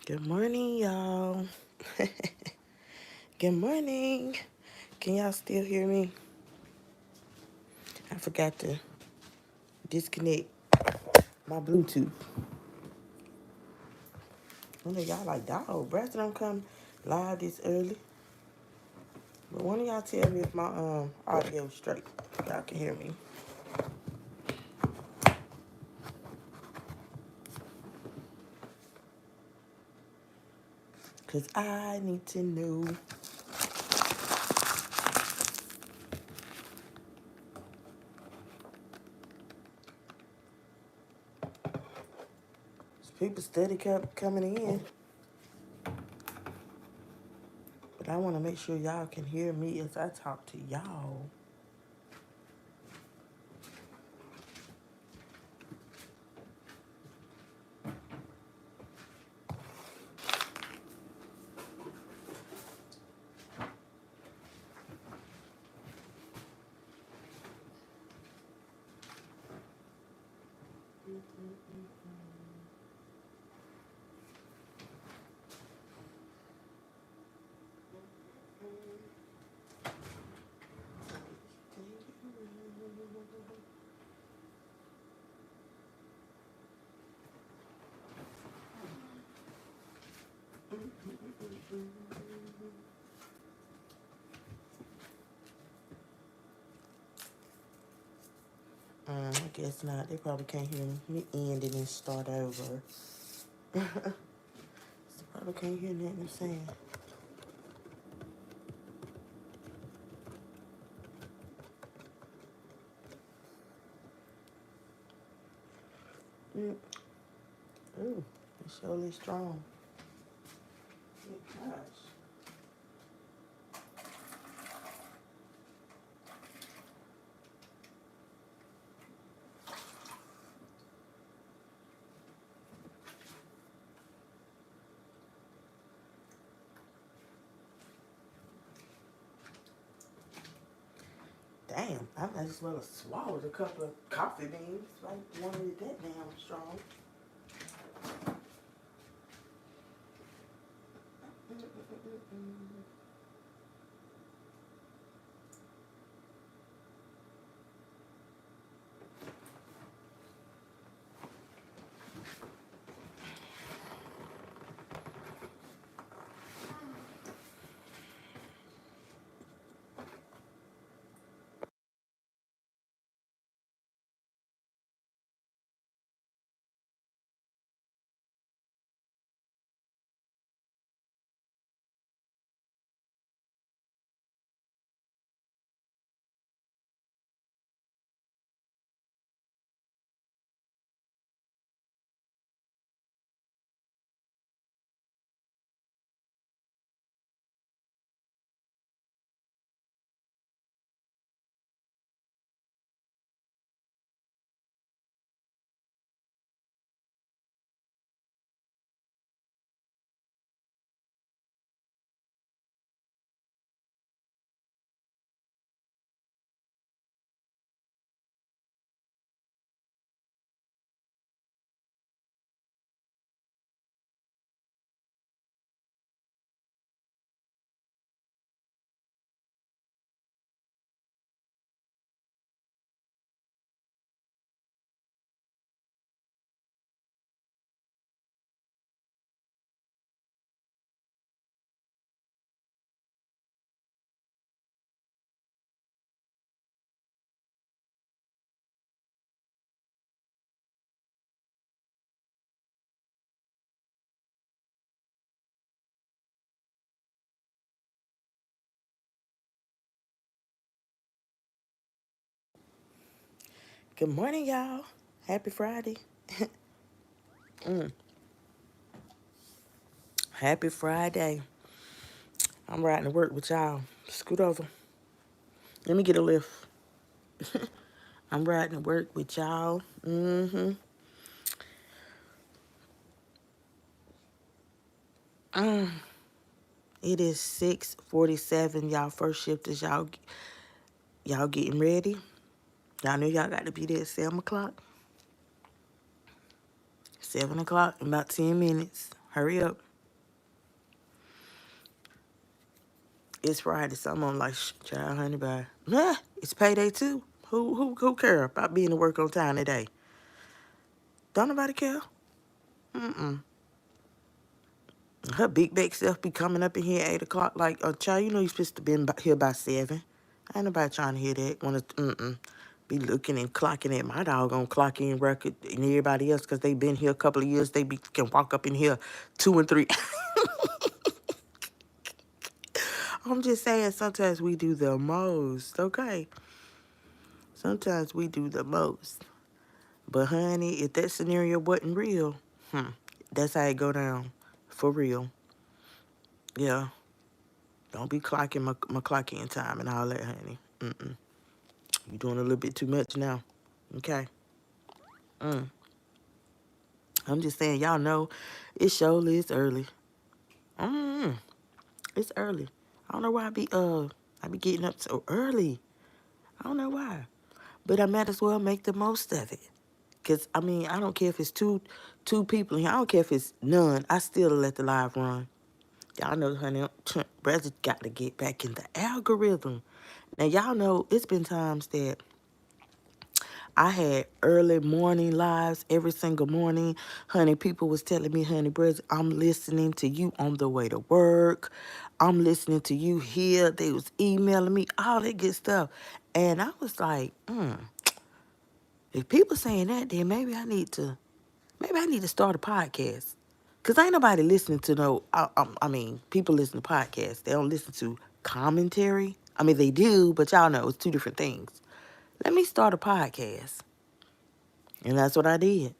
Good morning, y'all. Good morning. Can y'all still hear me? I forgot to disconnect my Bluetooth. One of y'all like, dog, Braxton don't come live this early. But one of y'all tell me if my audio is straight. Y'all can hear me. Because I need to know. People steady kept coming in. But I want to make sure y'all can hear me as I talk to y'all. I guess not. They probably can't hear me. Let me end and then start over. They probably can't hear nothing I'm saying. Ooh, it's surely strong. Good gosh. Damn, I might as well have swallowed a couple of coffee beans. Like one of that damn strong. Good morning, y'all. Happy Friday. Happy Friday. I'm riding to work with y'all. Scoot over. Let me get a lift. I'm riding to work with y'all. It is 6:47. Y'all first shift is y'all getting ready. Y'all know y'all got to be there at 7 o'clock. 7 o'clock in about 10 minutes. Hurry up. It's Friday, so I'm on like, child, honey, bye. Nah, it's payday too. Who care about being to work on time today? Don't nobody care. Mm-mm. Her big back self be coming up in here at 8 o'clock like, child, you know you're supposed to be here by 7. Ain't nobody trying to hear that. Be looking and clocking at my doggone clock in record and everybody else because they been here a couple of years. They can walk up in here 2 and 3. I'm just saying sometimes we do the most, okay? Sometimes we do the most. But honey, if that scenario wasn't real, that's how it go down. For real. Yeah. Don't be clocking my clock in time and all that, honey. You doing a little bit too much now. Okay. Mm. I'm just saying, y'all know it surely is early. It's early. I don't know why I be getting up so early. I don't know why. But I might as well make the most of it. Cause I mean, I don't care if it's two people here. I don't care if it's none. I still let the live run. Y'all know, honey, brother got to get back in the algorithm. Now, y'all know it's been times that I had early morning lives every single morning. Honey, people was telling me, honey, brother, I'm listening to you on the way to work. I'm listening to you here. They was emailing me, all that good stuff. And I was like, if people saying that, then maybe I need to start a podcast. Because ain't nobody listening to I mean, people listen to podcasts. They don't listen to commentary. I mean, they do, but y'all know it's two different things. Let me start a podcast. And that's what I did.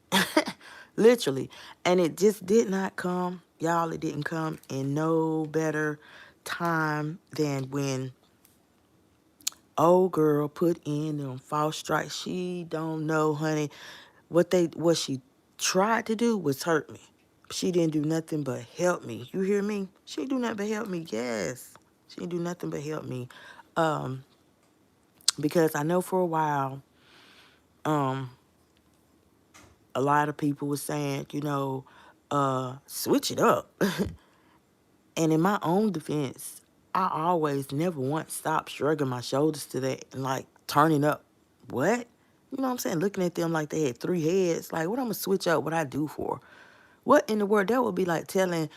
Literally. And it just did not come. Y'all, it didn't come in no better time than when old girl put in them false strikes. She don't know, honey. What she tried to do was hurt me. She didn't do nothing but help me. You hear me? She didn't do nothing but help me. Yes. She didn't do nothing but help me. Because I know for a while, a lot of people were saying, switch it up. And in my own defense, I always never once stopped shrugging my shoulders to that and like turning up. What? You know what I'm saying? Looking at them like they had 3 heads. Like, what I'm going to switch up what I do for? What in the world? That would be like telling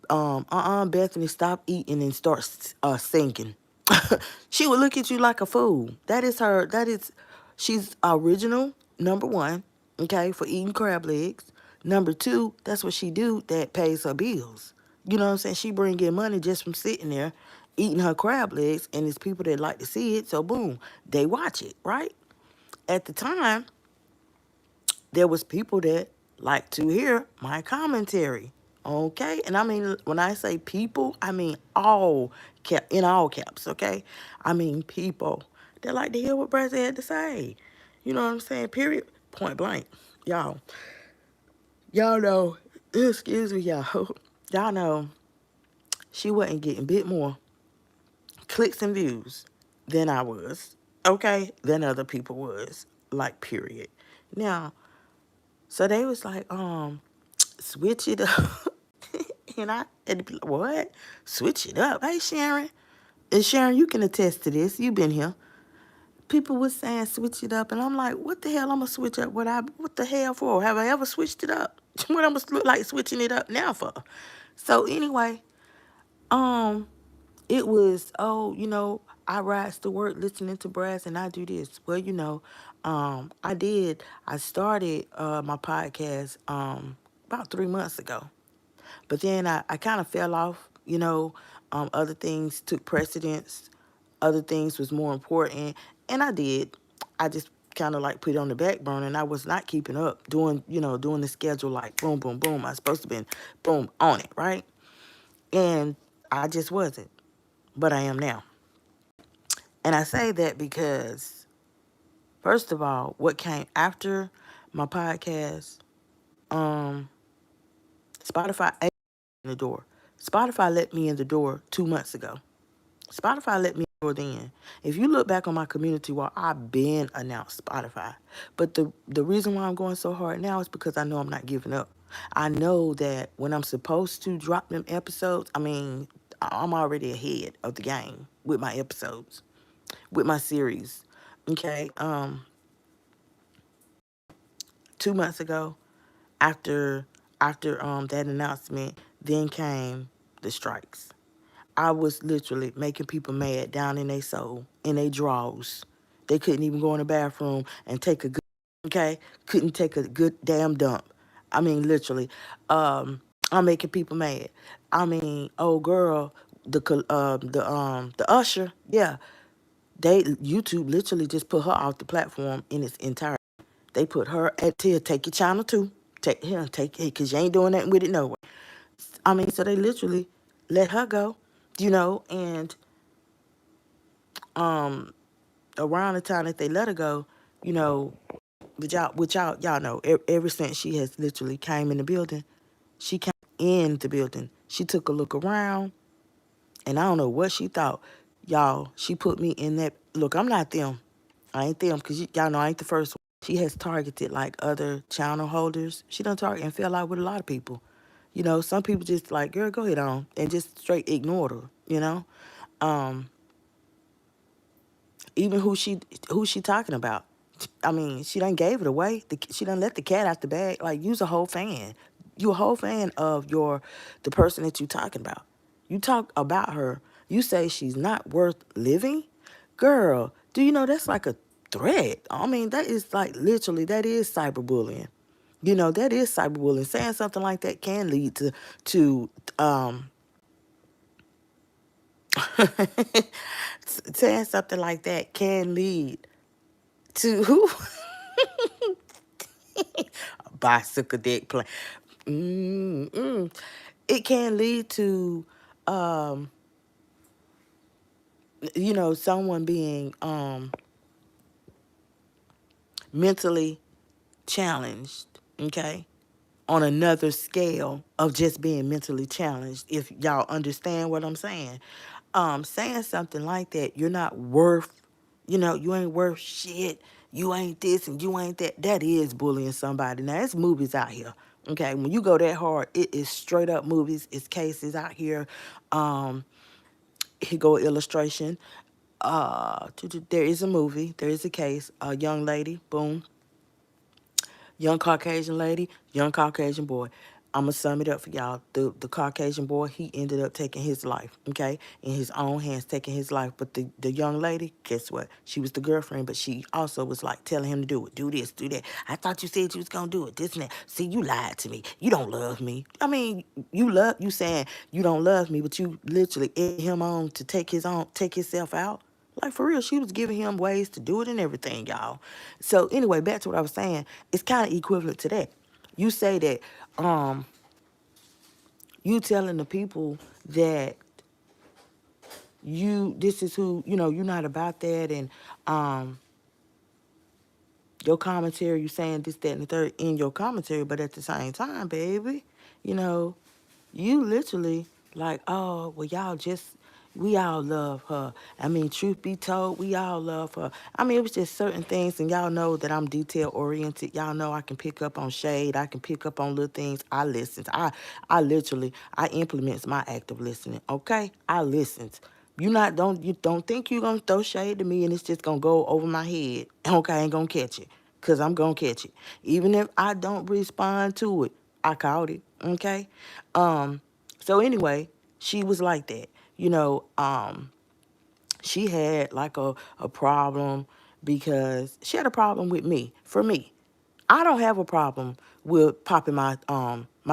Bethany, stop eating and start singing. She would look at you like a fool. She's original, number 1, okay, for eating crab legs. Number 2, that's what she do that pays her bills. You know what I'm saying? She bring in money just from sitting there eating her crab legs, and it's people that like to see it, so boom, they watch it, right? At the time, there was people that like to hear my commentary. Okay? And I mean, when I say people, I mean in all caps, okay? I mean people that like to hear what Brad had to say. You know what I'm saying? Period. Point blank. Y'all. Y'all know, excuse me, y'all. Y'all know she wasn't getting a bit more clicks and views than I was. Okay? Than other people was. Like, period. Now, so they was like, switch it up. And I had to be like, what? Switch it up. Hey, Sharon. And Sharon, you can attest to this. You've been here. People was saying switch it up. And I'm like, what the hell I'm going to switch up? What the hell for? Have I ever switched it up? What I'm going to look like switching it up now for? So anyway, it was, I rides to work listening to brass and I do this. Well, I started my podcast about 3 months ago. But then I kind of fell off, other things took precedence. Other things was more important. And I did. I just kind of like put it on the back burner and I was not keeping up doing the schedule like boom, boom, boom. I was supposed to be boom on it, right? And I just wasn't. But I am now. And I say that because, first of all, what came after my podcast, Spotify in the door. Spotify let me in the door 2 months ago. Spotify let me in the door then. If you look back on my community wall, I've been announced Spotify. But the reason why I'm going so hard now is because I know I'm not giving up. I know that when I'm supposed to drop them episodes, I'm already ahead of the game with my episodes, with my series. Okay. 2 months ago, after that announcement, then came the strikes. I was literally making people mad down in their soul, in their drawers. They couldn't even go in the bathroom and take a good, okay? Couldn't take a good damn dump. I mean, literally. I'm making people mad. I mean, oh girl, the usher, yeah. YouTube literally just put her off the platform in its entirety. They put her at tier, take your channel too. Take it, cause you ain't doing nothing with it no way. I mean, so they literally let her go, and um around the time that they let her go, you know, y'all know, ever since she has literally came in the building, she came in the building. She took a look around, and I don't know what she thought. Y'all, she put me in that. Look, I'm not them. I ain't them, because y'all know I ain't the first one. She has targeted like other channel holders. She done target and fell out with a lot of people. Some people just like, girl, go ahead on, and just straight ignored her. Um, Even who she talking about. I mean, she done gave it away. She done let the cat out the bag. Like, you's a whole fan. You a whole fan of the person that you talking about. You talk about her. You say she's not worth living. Girl, do you know that's like a threat? I mean, that is like literally, that is cyberbullying. That is cyberbullying. Saying something like that can lead to saying something like that can lead to who? Bicycle deck play. Mm-mm. It can lead to, um, someone being mentally challenged, okay? On another scale of just being mentally challenged, if y'all understand what I'm saying. Saying something like that, you're not worth, you ain't worth shit. You ain't this and you ain't that. That is bullying somebody. Now, it's movies out here. Okay, when you go that hard, it is straight up movies. It's cases out here. Um, Here go illustration. There is a movie. There is a case. A young lady, boom, young Caucasian lady, young Caucasian boy. I'm going to sum it up for y'all. The Caucasian boy, he ended up taking his life, okay? In his own hands, taking his life. But the young lady, guess what? She was the girlfriend, but she also was like telling him to do it. Do this, do that. I thought you said you was going to do it, this and that. See, you lied to me. You don't love me. I mean, you saying you don't love me, but you literally egged him on to take himself out. Like, for real, she was giving him ways to do it and everything, y'all. So anyway, back to what I was saying. It's kind of equivalent to that. You say that you telling the people that this is who, you're not about that, and your commentary, you saying this, that, and the third in your commentary, but at the same time, baby, you know, you literally like, oh, well, we all love her. I mean, truth be told, we all love her. I mean, it was just certain things, and y'all know that I'm detail oriented. Y'all know I can pick up on shade. I can pick up on little things. I listen. I implement my active listening. Okay, I listened. You don't think you gonna throw shade to me and it's just gonna go over my head. Okay, I ain't gonna catch it. Cause I'm gonna catch it. Even if I don't respond to it, I caught it. Okay. So anyway, she was like that. She had like a problem because she had a problem with me. For me, I don't have a problem with popping my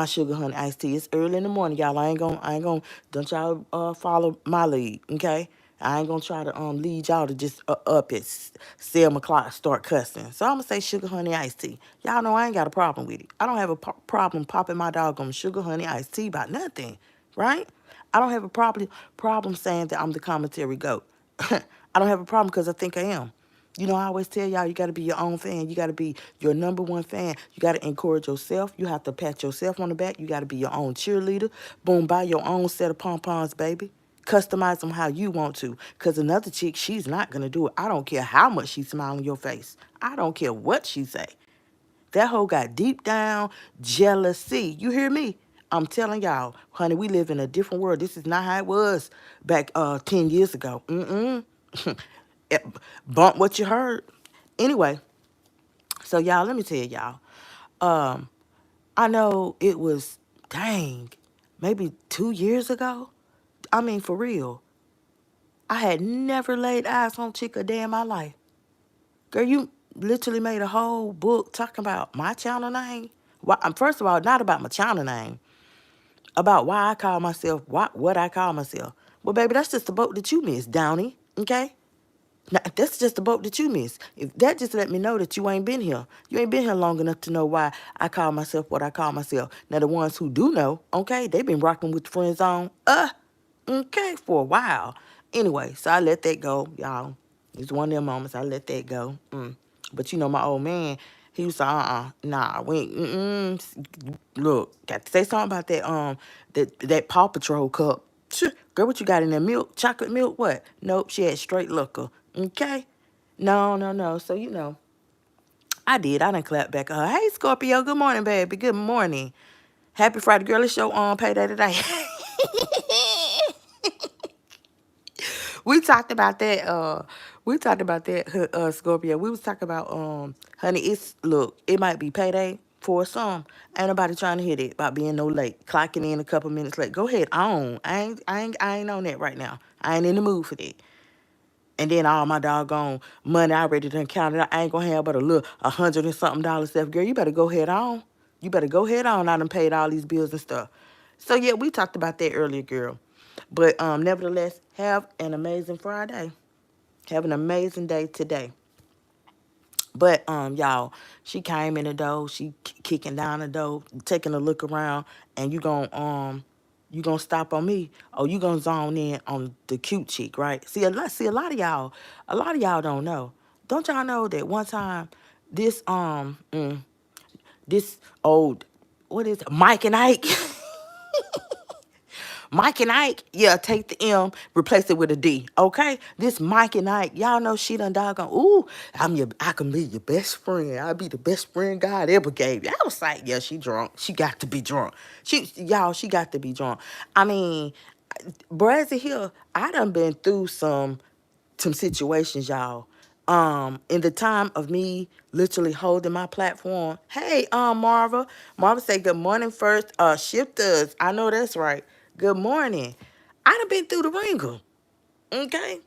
sugar honey iced tea. It's early in the morning, y'all. I ain't gonna don't y'all follow my lead, okay? I ain't gonna try to lead y'all to just up at 7 o'clock start cussing. So I'm gonna say sugar honey iced tea. Y'all know I ain't got a problem with it. I don't have a problem popping my dog on sugar honey iced tea about nothing, right? I don't have a problem saying that I'm the commentary goat. I don't have a problem because I think I am. I always tell y'all, you got to be your own fan. You got to be your number one fan. You got to encourage yourself. You have to pat yourself on the back. You got to be your own cheerleader. Boom, buy your own set of pom-poms, baby. Customize them how you want to. Because another chick, she's not going to do it. I don't care how much she smile in your face. I don't care what she say. That hoe got deep down jealousy. You hear me? I'm telling y'all, honey, we live in a different world. This is not how it was back 10 years ago. Eh, Bump what you heard. Anyway, so y'all, let me tell y'all. Um, I know it was, dang, maybe 2 years ago. I mean, for real. I had never laid eyes on chick a day in my life. Girl, you literally made a whole book talking about my channel name. Why, first of all, not about my channel name. About why I call myself what I call myself. Well, baby, that's just the boat that you missed, Downy. Okay? Now, that's just the boat that you missed. If that just let me know that you ain't been here. You ain't been here long enough to know why I call myself what I call myself. Now, the ones who do know, okay, they been rocking with the friend zone, okay, for a while. Anyway, so I let that go, y'all. It's one of them moments I let that go. But you know, my old man, he was like, nah, we ain't, look, got to say something about that Paw Patrol cup. Girl, what you got in there? Milk? Chocolate milk? What? Nope, she had straight liquor. Okay? No, no, no. So, you know, I did. I done clap back at her. Hey, Scorpio. Good morning, baby. Good morning. Happy Friday, girl. It's your payday today. We talked about that. Scorpio. We was talking about honey. Look. It might be payday for some. Ain't nobody trying to hit it about being no late. Clocking in a couple minutes late. Go ahead. On. I ain't on that right now. I ain't in the mood for that. And then all my doggone money I already done counted. I ain't gonna have but a little $100 and something left. Girl, you better go head on. You better go head on. I done paid all these bills and stuff. So yeah, we talked about that earlier, girl. But nevertheless, have an amazing Friday. Have an amazing day today. But y'all, she came in the door, she kicking down the door, taking a look around, and you gonna stop on me, or you gonna zone in on the cute chick, right? See, a lot of y'all don't know. Don't y'all know that one time this this old, what is it, Mike and Ike? Mike and Ike, yeah, take the M, replace it with a D, okay? This Mike and Ike, y'all know she done doggone, ooh, I can be your best friend. I'll be the best friend God ever gave you. I was like, yeah, she drunk. She got to be drunk. She got to be drunk. I mean, Brazzy here, I done been through some situations, y'all. In the time of me literally holding my platform. Hey, Marva. Marva say good morning first. Shifters. I know that's right. Good morning. I done been through the ringer. Okay.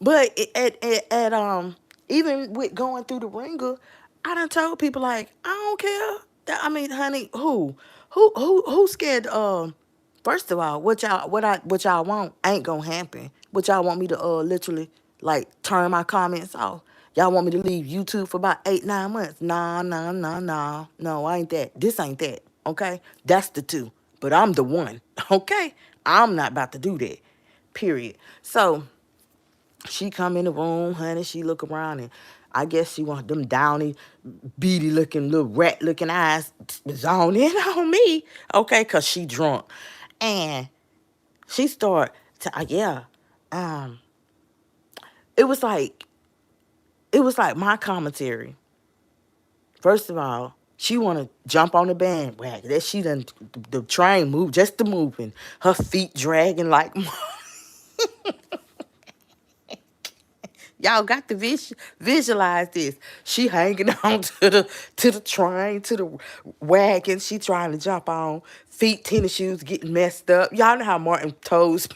But even with going through the ringer, I done told people like, I don't care. I mean, honey, who scared first of all, what y'all want ain't gonna happen. What y'all want me to literally like turn my comments off. Y'all want me to leave YouTube for about 8-9 months. Nah, nah, nah, nah. No, I ain't that. This ain't that. Okay? That's the two. But I'm the one. Okay? I'm not about to do that. Period. So she come in the room, honey. She look around and I guess she want them downy, beady looking, little rat looking eyes zone in on me. Okay, cause she drunk. And she start to yeah. Um, it was like my commentary. First of all, she wanna jump on the bandwagon. That she done the train move, just the moving. Her feet dragging like y'all got to visualize this. She hanging on to the train, to the wagon. She trying to jump on. Feet, tennis shoes getting messed up. Y'all know how Martin toes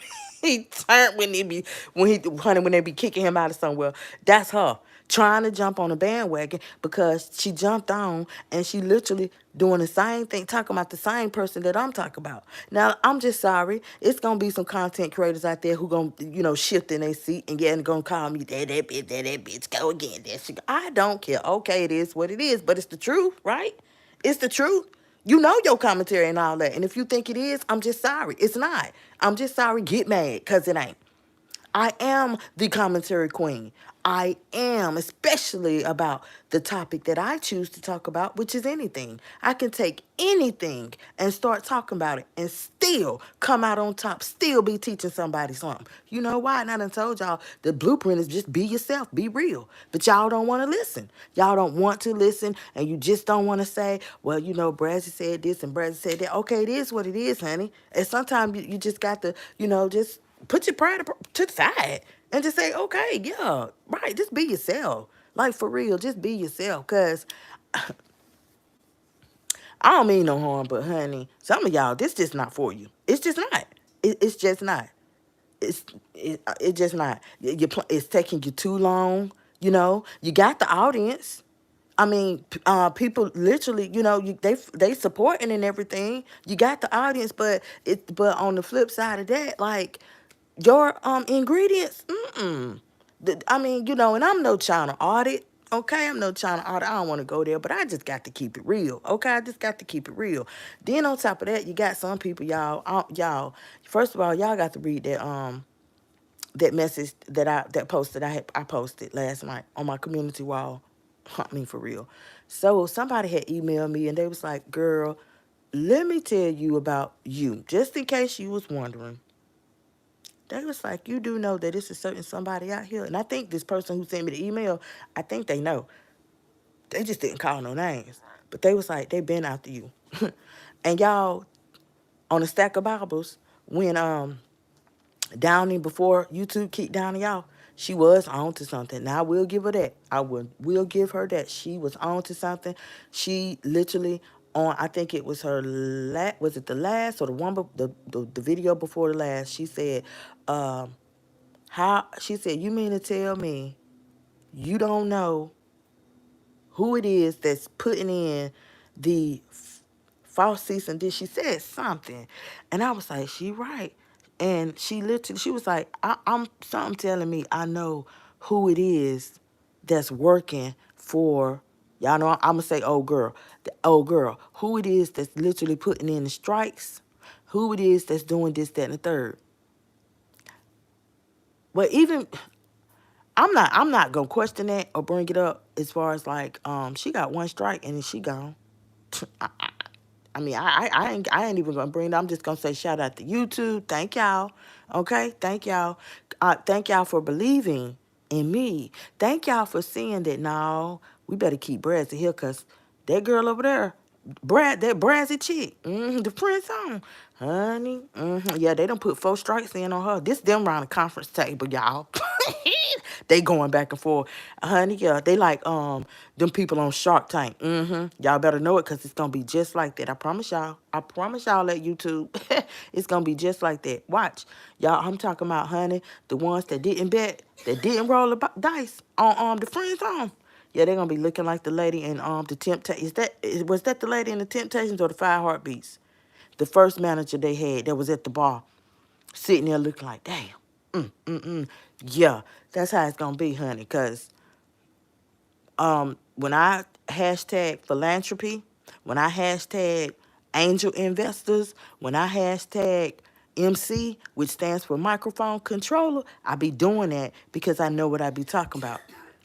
he turned when they be kicking him out of somewhere. That's her trying to jump on a bandwagon because she jumped on and she literally doing the same thing, talking about the same person that I'm talking about. Now, I'm just sorry. It's going to be some content creators out there who going to, shift in their seat and going to call me, that bitch, go again. I don't care. Okay, it is what it is, but it's the truth, right? It's the truth. You know your commentary and all that. And if you think it is, I'm just sorry. It's not. I'm just sorry. Get mad because it ain't. I am the commentary queen. I am, especially about the topic that I choose to talk about, which is anything. I can take anything and start talking about it and still come out on top, still be teaching somebody something. You know why? And I done told y'all the blueprint is just be yourself, be real. But y'all don't want to listen. Y'all don't want to listen, and you just don't want to say, well, you know, Brazzy said this and Brazzy said that. Okay, it is what it is, honey. And sometimes you just got to, just put your pride to the side and just say, okay, yeah, right, just be yourself. Like, for real, just be yourself. Because I don't mean no harm, but honey, some of y'all, this just not for you. It's just not. It's just not. It's just not. It's taking you too long. You got the audience. I mean, people literally, they supporting and everything. You got the audience, but on the flip side of that, like, your ingredients, I mean, and I'm no China audit. Okay, I'm no China audit. I don't want to go there, but I just got to keep it real. Okay, I just got to keep it real. Then on top of that, you got some people, y'all. First of all, y'all got to read that message that posted I posted last night on my community wall. I mean, for real. So somebody had emailed me and they was like, girl, let me tell you about you, just in case you was wondering. They was like, you do know that it's a certain somebody out here. And I think this person who sent me the email, I think they know. They just didn't call no names. But they was like, they been after you. And y'all, on a stack of Bibles, when Downing, before YouTube kicked Downing y'all, she was on to something. Now I will give her that. I will give her that. She was on to something. She literally on, I think it was her was it the last or the one the video before the last, she said, she said, you mean to tell me you don't know who it is that's putting in the false cease and desist? She said something, and I was like, she right. And she literally, she was like, I'm something telling me I know who it is that's working for, y'all know, I'm gonna say old girl, the old girl, who it is that's literally putting in the strikes, who it is that's doing this, that, and the third. But even I'm not gonna question that or bring it up as far as like she got one strike and then she gone. I mean, I ain't even gonna bring it. I'm just gonna say shout out to YouTube. Thank y'all. Okay, thank y'all. Thank y'all for believing in me. Thank y'all for seeing that. Now we better keep Brazzy here, cause that girl over there, that Brazzy chick, the friend zone, honey. Yeah, they don't put 4 strikes in on her. This them round the conference table, y'all. They going back and forth, honey. Yeah, they like them people on Shark Tank. Y'all better know it, cause it's gonna be just like that. I promise y'all. I promise y'all at YouTube, it's gonna be just like that. Watch, y'all. I'm talking about, honey, the ones that didn't bet, that didn't roll the dice on the friend zone. Yeah, they're gonna be looking like the lady in the Temptations. Was that the lady in the Temptations or the Five Heartbeats? The first manager they had that was at the bar, sitting there looking like, damn. Yeah, that's how it's gonna be, honey. Cause when I hashtag philanthropy, when I hashtag angel investors, when I hashtag MC, which stands for microphone controller, I be doing that because I know what I be talking about.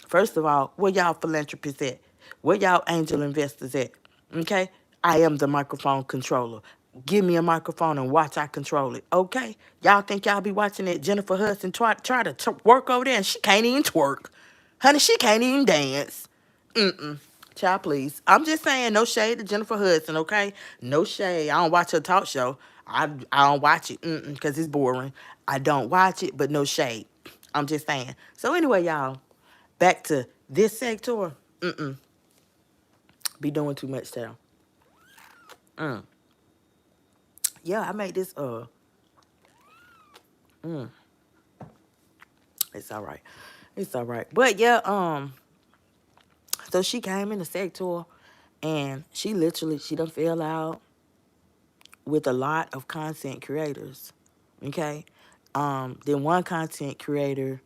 First of all, where y'all philanthropists at? Where y'all angel investors at? Okay? I am the microphone controller. Give me a microphone and watch I control it. Okay? Y'all think y'all be watching that Jennifer Hudson try to work over there and she can't even twerk. Honey, she can't even dance. Child, please. I'm just saying, no shade to Jennifer Hudson, okay? No shade. I don't watch her talk show. I don't watch it because it's boring. I don't watch it, but no shade. I'm just saying. So anyway, y'all, back to this sector. Be doing too much now. Yeah, I made this, it's all right. It's all right. But yeah, so she came in the sector and she done fell out with a lot of content creators. Okay. Then one content creator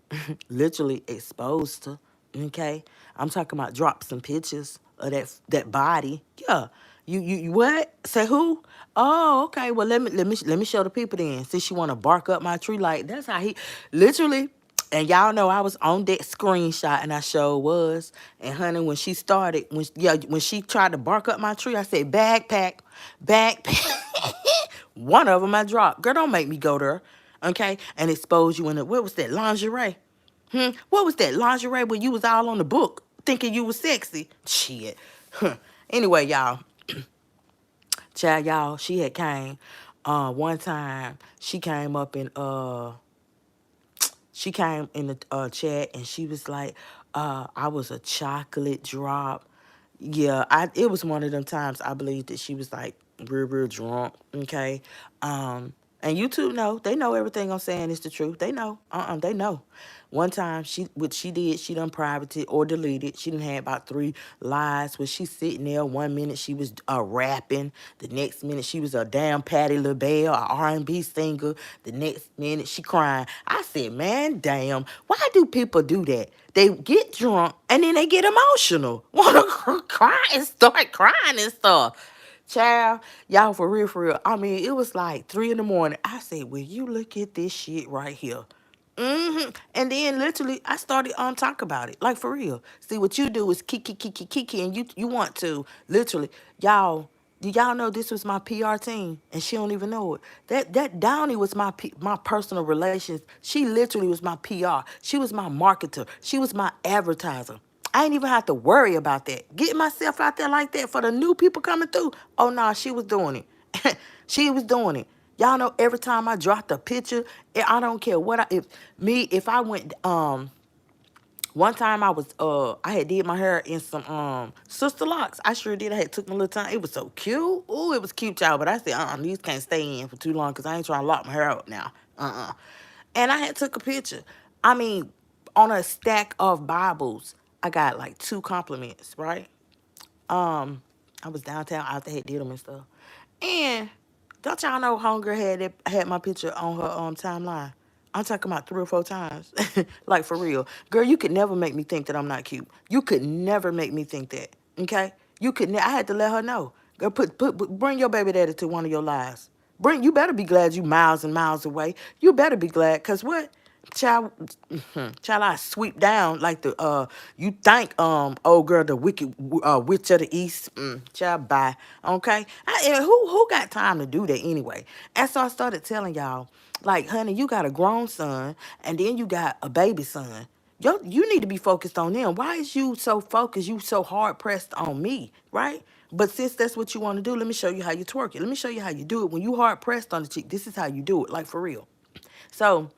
literally exposed her. Okay. I'm talking about drop some pictures of that body. Yeah. You what? Say who? Oh, okay. Well, let me show the people then. Since you want to bark up my tree, like that's how he literally. And y'all know I was on that screenshot, and I sure was. And honey, when she started, when she tried to bark up my tree, I said backpack, backpack. One of them I dropped. Girl, don't make me go there, okay? And expose you in the what was that lingerie? What was that lingerie when you was all on the book thinking you was sexy? Shit. Anyway, y'all. Child, y'all, she had came one time. She came in the chat and she was like, I was a chocolate drop. Yeah, it was one of them times I believe that she was like real drunk. Okay. And YouTube know, they know everything I'm saying is the truth. They know. They know. One time what she did, she done privated or deleted. She done had about 3 lives where she sitting there. 1 minute she was rapping. The next minute she was a damn Patti LaBelle, a R&B singer. The next minute she crying. I said, man, damn, why do people do that? They get drunk and then they get emotional. Want to cry and start crying and stuff. Child, y'all, for real, for real. I mean, it was like 3 in the morning. I said, will you look at this shit right here? And then literally I started on talk about it. Like for real. See what you do is kiki and you want to literally y'all do y'all know this was my PR team and she don't even know it. That Downey was my personal relations. She literally was my PR. She was my marketer. She was my advertiser. I ain't even have to worry about that. Getting myself out there like that for the new people coming through. Oh no, she was doing it. She was doing it. Y'all know every time I dropped a picture, I don't care what if I went one time I had did my hair in some sister locks. I sure did. I had took my little time. It was so cute. Ooh, it was cute, y'all. But I said, these can't stay in for too long because I ain't trying to lock my hair out now. And I had took a picture. I mean, on a stack of Bibles, I got like 2 compliments, right? I was downtown out there, had did them and stuff. And don't y'all know Hunger had my picture on her timeline? I'm talking about 3 or 4 times. Like for real. Girl, you could never make me think that I'm not cute. You could never make me think that. Okay? I had to let her know. Girl, bring your baby daddy to one of your lives. You better be glad you miles and miles away. You better be glad, cause what? Child, child, I sweep down like you think, old girl, the wicked witch of the east. Child, bye. Okay, who got time to do that anyway? And so I started telling y'all, like, honey, you got a grown son, and then you got a baby son. You need to be focused on them. Why is you so focused? You so hard pressed on me, right? But since that's what you want to do, let me show you how you twerk it. Let me show you how you do it. When you hard pressed on the chick, this is how you do it, like for real. So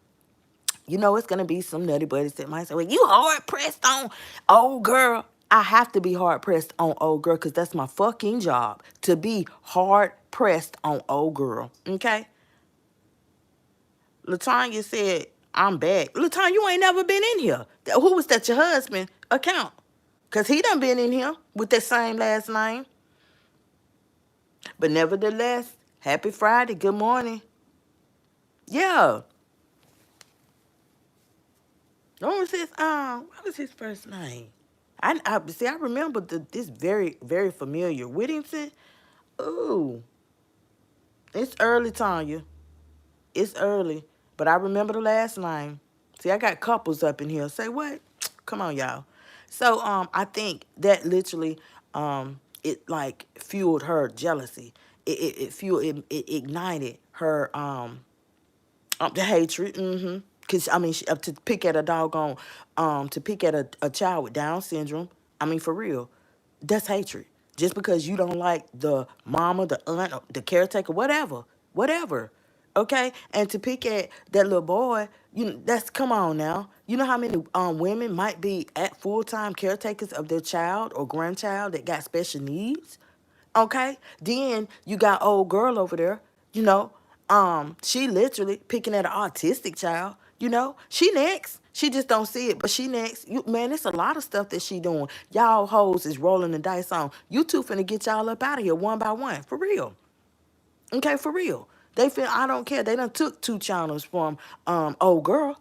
it's gonna be some nutty buddies that might say, well, you hard pressed on old girl. I have to be hard pressed on old girl because that's my fucking job to be hard pressed on old girl. Okay? Latanya said, I'm back. Latanya, you ain't never been in here. Who was that, your husband? Account. Because he done been in here with that same last name. But nevertheless, happy Friday. Good morning. Yeah. What was his first name? I see. I remember this very, very familiar. Whittington. Ooh, it's early, Tanya. It's early, but I remember the last name. See, I got couples up in here. Say what? Come on, y'all. So I think that literally it like fueled her jealousy. It fueled it ignited her the hatred. Cause I mean, to pick at a doggone, to pick at a child with Down syndrome. I mean, for real, that's hatred. Just because you don't like the mama, the aunt, or the caretaker, whatever. Okay, and to pick at that little boy, that's come on now. You know how many women might be at full-time caretakers of their child or grandchild that got special needs? Okay. Then you got old girl over there, you know. She literally picking at an autistic child, She next. She just don't see it, but she next. Man, it's a lot of stuff that she doing. Y'all hoes is rolling the dice on. You two finna get y'all up out of here one by one. For real. Okay, for real. They feel I don't care. They done took 2 channels from old girl.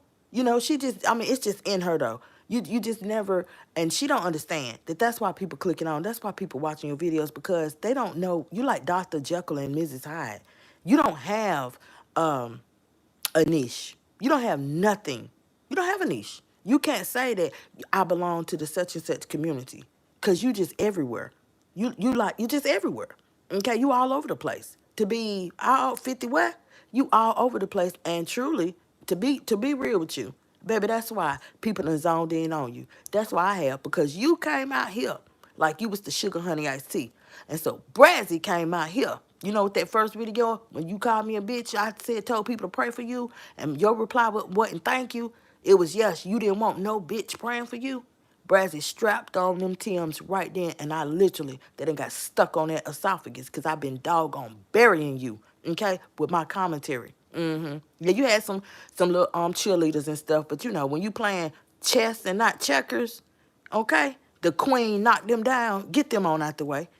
She just it's just in her though. You just never, and she don't understand that. That's why people clicking on. That's why people watching your videos, because they don't know you like Dr. Jekyll and Mrs. Hyde. You don't have um a niche. You don't have nothing. You don't have a niche. You can't say that I belong to the such and such community, because you just everywhere. You just everywhere. Okay, you all over the place. To be all 50 what? You all over the place. And truly, to be real with you, baby, that's why people done zoned in on you. That's why I have, because you came out here like you was the sugar honey iced tea. And so Brazzy came out here. You know what, that first video when you called me a bitch, I said told people to pray for you, and your reply wasn't thank you. It was yes, you didn't want no bitch praying for you. Brazzy strapped on them Tims right then, and I literally, they done got stuck on that esophagus, because I've been doggone burying you, okay, with my commentary. Yeah, you had some little cheerleaders and stuff, but you know, when you playing chess and not checkers, okay, the queen knocked them down. Get them on out the way.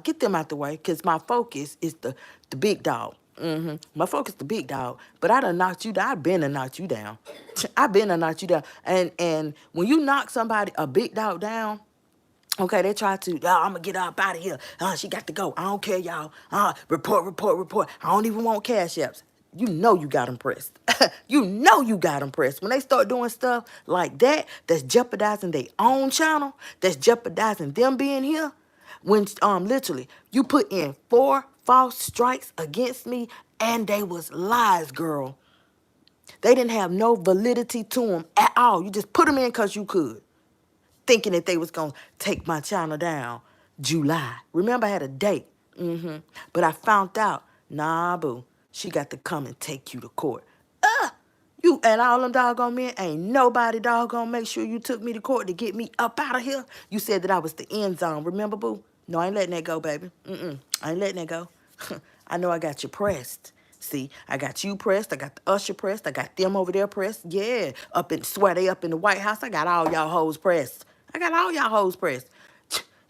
Get them out the way, because my focus is the big dog. My focus the big dog. But I done knocked you down. I been to knock you down. I been to knock you down. And when you knock somebody, a big dog down, okay, they try to, oh, I'm going to get up out of here. She got to go. I don't care, y'all. Report. I don't even want cash apps. You know you got them pressed. You know you got them pressed. When they start doing stuff like that, that's jeopardizing their own channel, that's jeopardizing them being here. When literally you put in 4 false strikes against me, and they was lies, girl. They didn't have no validity to them at all. You just put them in because you could, thinking that they was going to take my channel down July. Remember, I had a date. But I found out, nah, boo, she got to come and take you to court. You and all them doggone men, ain't nobody doggone make sure you took me to court to get me up out of here. You said that I was the end zone. Remember, boo? No, I ain't letting that go, baby. I ain't letting that go. I know I got you pressed. See, I got you pressed. I got the usher pressed. I got them over there pressed. Yeah, swear they up in the White House. I got all y'all hoes pressed. I got all y'all hoes pressed.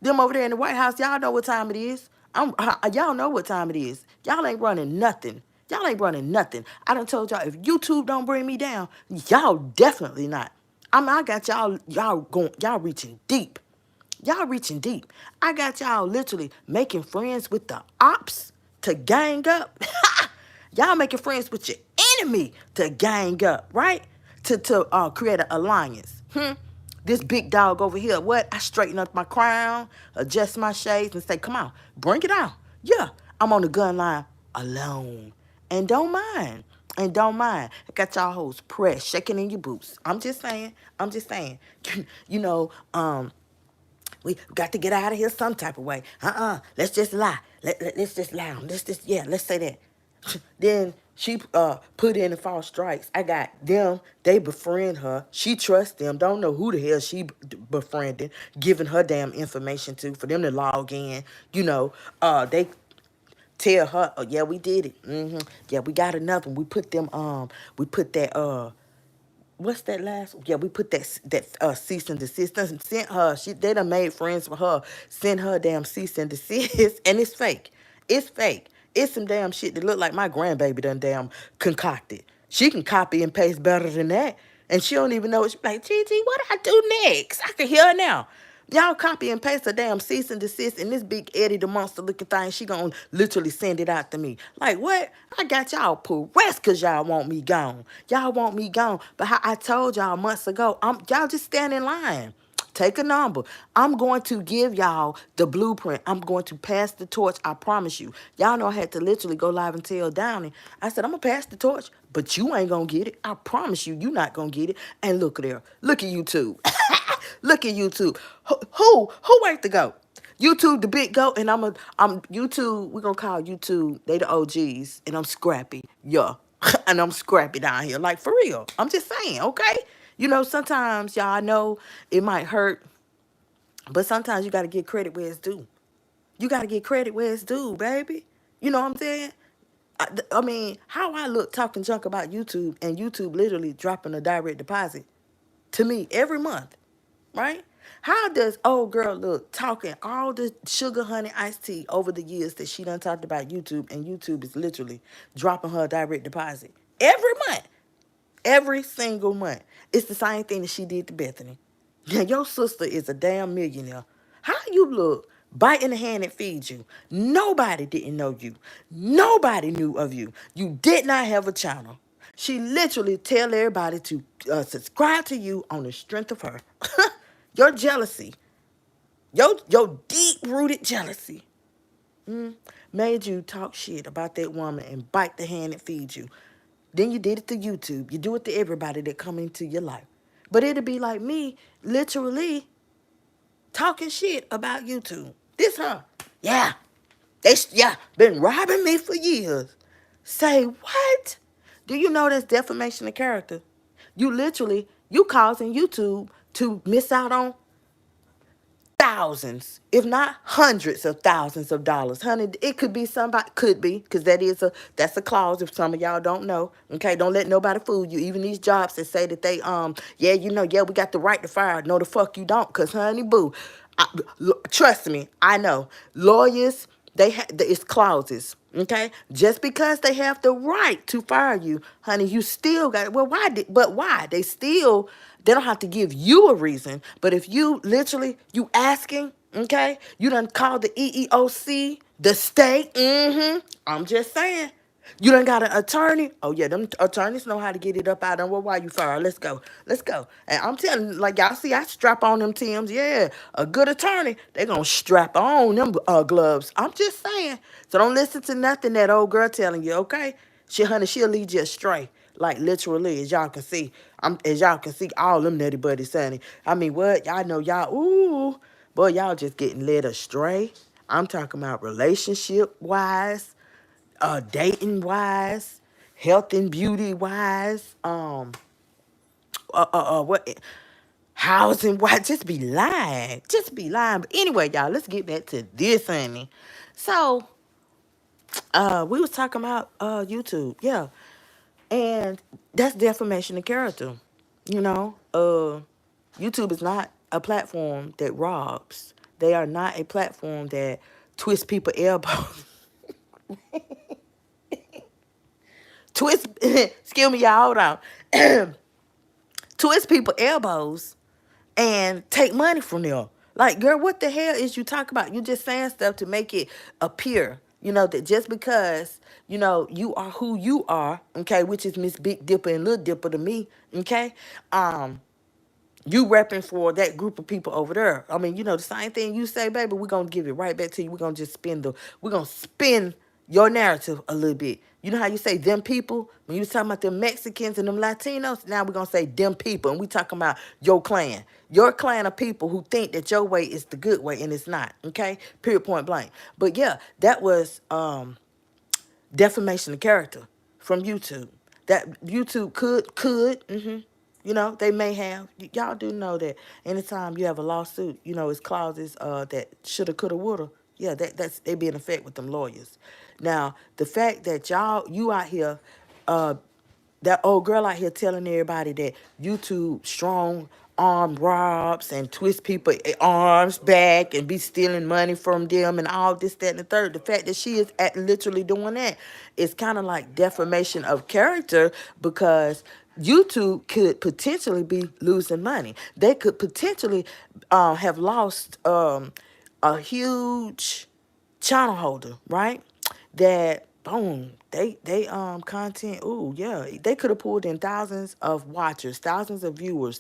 Them over there in the White House, y'all know what time it is. Y'all know what time it is. Y'all ain't running nothing. Y'all ain't running nothing. I done told y'all, if YouTube don't bring me down, y'all definitely not. I got y'all reaching deep. Y'all reaching deep. I got y'all literally making friends with the ops to gang up. Y'all making friends with your enemy to gang up, right? To create an alliance. This big dog over here, what? I straighten up my crown, adjust my shades, and say, come on, bring it on. Yeah, I'm on the gun line alone. And don't mind. And don't mind. I got y'all hoes pressed, shaking in your boots. I'm just saying. You know, we got to get out of here some type of way. Let's just lie. Let's just lie. Let's say that. Then she put in the false strikes. I got them. They befriend her. She trusts them. Don't know who the hell she befriending, giving her damn information to for them to log in. You know, they tell her, oh yeah, we did it. Yeah, we got another one. We put them. We put that. What's that last? Yeah, we put that cease and desist. Done sent her. They done made friends with her. Send her damn cease and desist, and it's fake. It's fake. It's some damn shit that look like my grandbaby done damn concocted. She can copy and paste better than that, and she don't even know. She's like, Gigi, what do I do next? I can hear her now. Y'all copy and paste a damn cease and desist, and this big Eddie the monster looking thing, she gonna literally send it out to me. Like, what? I got y'all pressed because y'all want me gone. Y'all want me gone. But how I told y'all months ago, y'all just stand in line. Take a number. I'm going to give y'all the blueprint. I'm going to pass the torch. I promise you. Y'all know I had to literally go live and tell Downey. I said, I'm going to pass the torch, but you ain't going to get it. I promise you, you're not going to get it. And look there. Look at YouTube. Look at YouTube. Who ain't the GOAT? YouTube, the big GOAT, and I'm YouTube, we're going to call YouTube, they the OGs, and I'm scrappy. Yeah. And I'm scrappy down here. Like, for real. I'm just saying, okay? You know, sometimes, y'all, I know it might hurt, but sometimes you got to get credit where it's due. You got to get credit where it's due, baby. You know what I'm saying? I mean, how I look talking junk about YouTube, and YouTube literally dropping a direct deposit to me every month, right? How does old girl look talking all the sugar honey iced tea over the years that she done talked about YouTube, and YouTube is literally dropping her direct deposit every month? Every single month. It's the same thing that she did to Bethany. Your sister is a damn millionaire. How you look, biting the hand that feeds you. Nobody didn't know you. Nobody knew of you. You did not have a channel. She literally tell everybody to subscribe to you on the strength of her. Your jealousy, your deep-rooted jealousy, made you talk shit about that woman and bite the hand that feeds you. Then you did it to YouTube. You do it to everybody that come into your life. But it'd be like me, literally talking shit about YouTube. This her. Yeah. Yeah, been robbing me for years. Say what? Do you know that's defamation of character? You causing YouTube to miss out on thousands, if not hundreds of thousands of dollars. Honey, it could be somebody, could be, because that's a clause if some of y'all don't know. Okay, don't let nobody fool you. Even these jobs that say that they yeah, yeah, we got the right to fire. No, the fuck you don't, because honey boo, trust me, I know. Lawyers, it's clauses. Okay, just because they have the right to fire you, honey, you still got. Well, why? They don't have to give you a reason. But if you literally you asking, okay, you done called the EEOC, the state. I'm just saying. You done got an attorney. Oh yeah, them attorneys know how to get it up out of. Well, why you fired? Let's go. Let's go. And I'm telling you, like y'all see, I strap on them Tims. Yeah, a good attorney, they gonna strap on them gloves. I'm just saying. So don't listen to nothing that old girl telling you, okay? She'll lead you astray. Like literally, as y'all can see. As y'all can see, all them nutty buddies, honey. I mean, what? Y'all know y'all, ooh, boy, y'all just getting led astray. I'm talking about relationship-wise, dating wise, health and beauty wise, what, housing wise, just be lying. But anyway, y'all, let's get back to this, honey. So, we was talking about YouTube, yeah, and that's defamation of character. You know, YouTube is not a platform that robs. They are not a platform that twists people elbows. Twist, excuse me, y'all, hold on. Twist people elbows and take money from them. Like, girl, what the hell is you talking about? You just saying stuff to make it appear, that just because, you are who you are, okay, which is Miss Big Dipper and Little Dipper to me, okay, you repping for that group of people over there. I mean, the same thing you say, baby, we're going to give it right back to you. We're going to spin your narrative a little bit. You know how you say them people? When you talking about them Mexicans and them Latinos, now we're going to say them people. And we talking about your clan. Your clan of people who think that your way is the good way and it's not. Okay? Period, point blank. But yeah, that was defamation of character from YouTube. That YouTube could. They may have. Y'all do know that anytime you have a lawsuit, it's clauses that shoulda, coulda, woulda. Yeah, they be in effect with them lawyers. Now, the fact that you out here, that old girl out here telling everybody that YouTube strong arm robs and twist people arms back and be stealing money from them and all this, that, and the third. The fact that she is literally doing that is kind of like defamation of character, because YouTube could potentially be losing money. They could potentially have lost a huge channel holder, right? That boom, they content. Ooh, yeah, they could have pulled in thousands of watchers, thousands of viewers,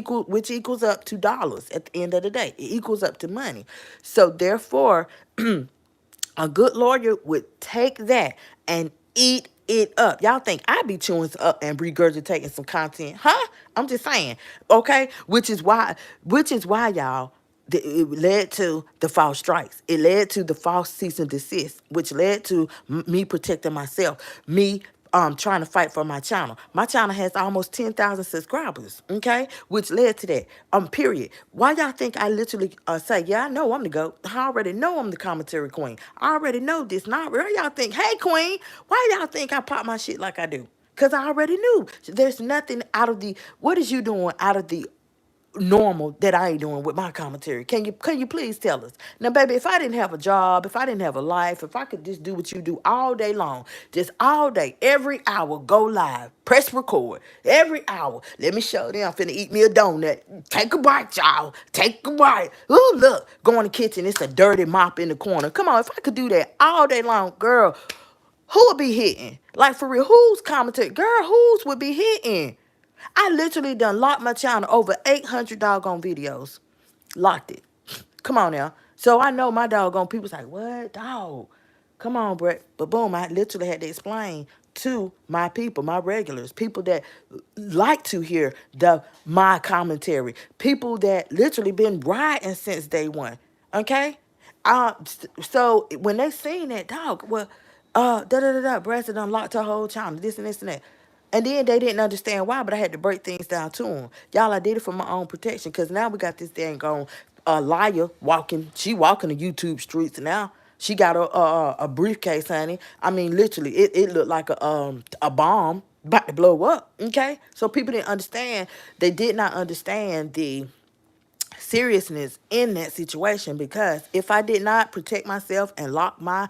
which equals up to dollars at the end of the day. It equals up to money. So therefore, a good lawyer would take that and eat it up. Y'all think I be chewing up and regurgitating some content, huh? I'm just saying, okay? Which is why, y'all, it led to the false strikes. It led to the false cease and desist, which led to me protecting myself, me trying to fight for my channel. My channel has almost 10,000 subscribers, okay? Which led to that, period. Why y'all think I literally say, yeah, I know I'm the GOAT. I already know I'm the commentary queen. I already know this. Now, why y'all think, hey, queen, why y'all think I pop my shit like I do? Because I already knew. There's nothing out of the, what is you doing out of the normal that I ain't doing with my commentary? Can you please tell us? Now, baby, if I didn't have a job, if I didn't have a life, if I could just do what you do all day long, just all day, every hour, go live, press record, every hour. Let me show them. I'm finna eat me a donut. Take a bite, y'all. Take a bite. Ooh, look, go in the kitchen. It's a dirty mop in the corner. Come on, if I could do that all day long, girl, who would be hitting? Like, for real, whose commentary? Girl, whose would be hitting? I literally done locked my channel over 800 doggone videos. Locked it. Come on now. So I know my doggone people's like, what, dog? Come on, Brett. But boom, I literally had to explain to my people, my regulars, people that like to hear my commentary, people that literally been riding since day one. Okay? So when they seen that, dog, well, Bradford unlocked her whole channel, this and this and that. And then they didn't understand why, but I had to break things down to them. Y'all, I did it for my own protection, because now we got this dang gone liar walking. She walking the YouTube streets now. She got a briefcase, honey. I mean, literally, it looked like a bomb about to blow up. Okay, so people didn't understand. They did not understand the seriousness in that situation, because if I did not protect myself and lock my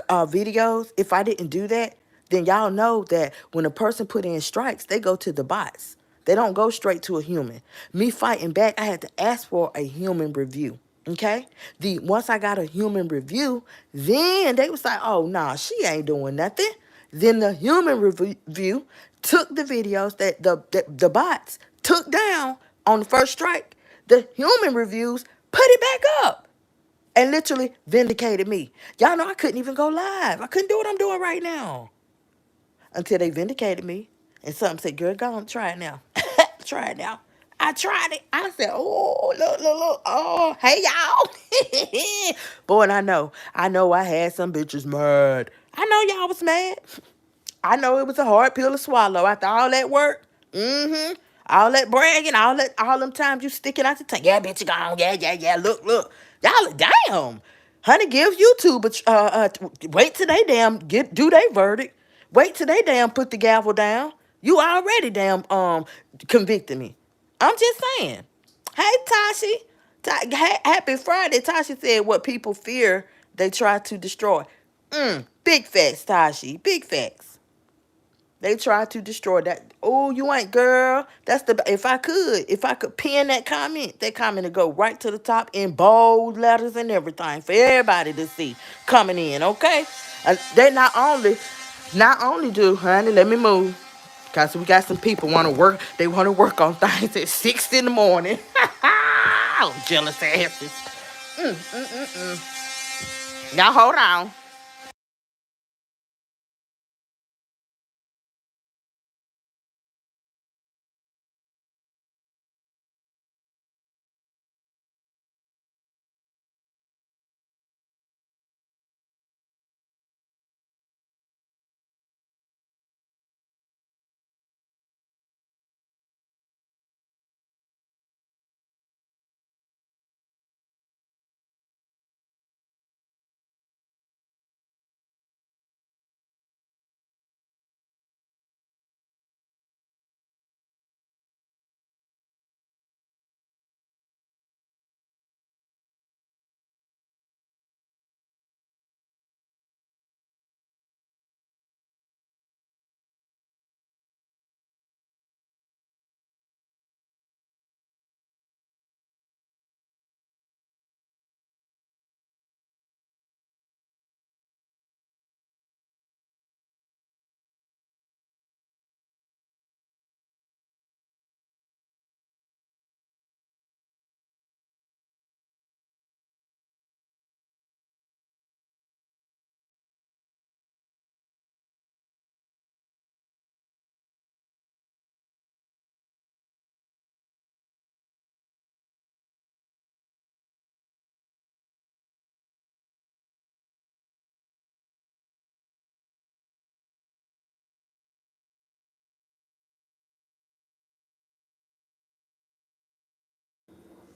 videos, if I didn't do that, then y'all know that when a person put in strikes, they go to the bots. They don't go straight to a human. Me fighting back, I had to ask for a human review. Okay? Once I got a human review, then they was like, oh, nah, she ain't doing nothing. Then the human review took the videos that the bots took down on the first strike. The human reviews put it back up and literally vindicated me. Y'all know I couldn't even go live. I couldn't do what I'm doing right now until they vindicated me. And something said, girl, go on, try it now. Try it now. I tried it. I said, oh, look. Oh, hey, y'all. Boy, and I know I had some bitches mad. I know y'all was mad. I know it was a hard pill to swallow after all that work. Mm-hmm. All that bragging, all them times you sticking out the tank. Yeah, bitch, you gone. Yeah. Look. Y'all, damn. Honey, give YouTube wait till they damn do they verdict. Wait till they damn put the gavel down. You already damn convicted me. I'm just saying. Hey, Tashi. Happy Friday. Tashi said what people fear, they try to destroy. Big facts, Tashi. Big facts. They tried to destroy that. Oh, you ain't, girl. That's if I could pin that comment would go right to the top in bold letters and everything for everybody to see coming in, okay? They not only do, honey, let me move. Cause we got some people want to work. They want to work on things at 6 in the morning. Oh, jealous asses. Now hold on.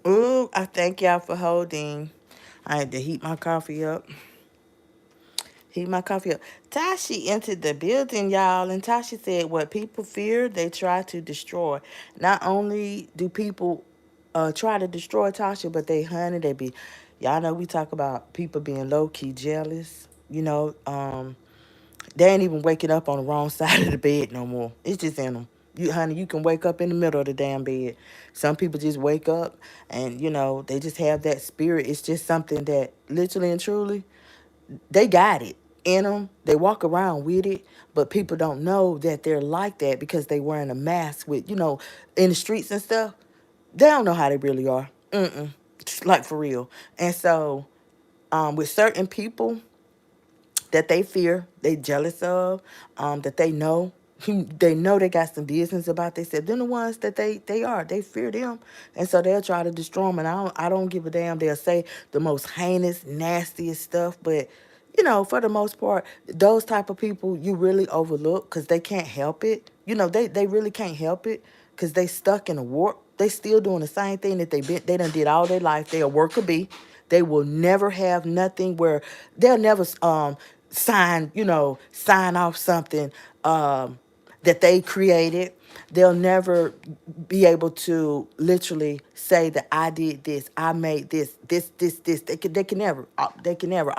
Ooh, I thank y'all for holding. I had to heat my coffee up. Heat my coffee up. Tashi entered the building, y'all, and Tashi said, what people fear, they try to destroy. Not only do people try to destroy Tasha, but honey, they be, y'all know we talk about people being low key jealous. They ain't even waking up on the wrong side of the bed no more. It's just in them. Honey, you can wake up in the middle of the damn bed. Some people just wake up and, they just have that spirit. It's just something that literally and truly, they got it in them. They walk around with it, but people don't know that they're like that because they wearing a mask with, in the streets and stuff. They don't know how they really are. Like for real. And so, with certain people that they fear, they jealous of, that they know they got some business about themselves. They're the ones that they fear them, and so they'll try to destroy them. And I don't give a damn. They'll say the most heinous, nastiest stuff, but for the most part, those type of people you really overlook because they can't help it. They really can't help it because they stuck in a warp. They still doing the same thing that they done did all their life. They a worker bee. They will never have nothing where they'll never sign off something that they created. They'll never be able to literally say that I did this, I made this. They can never.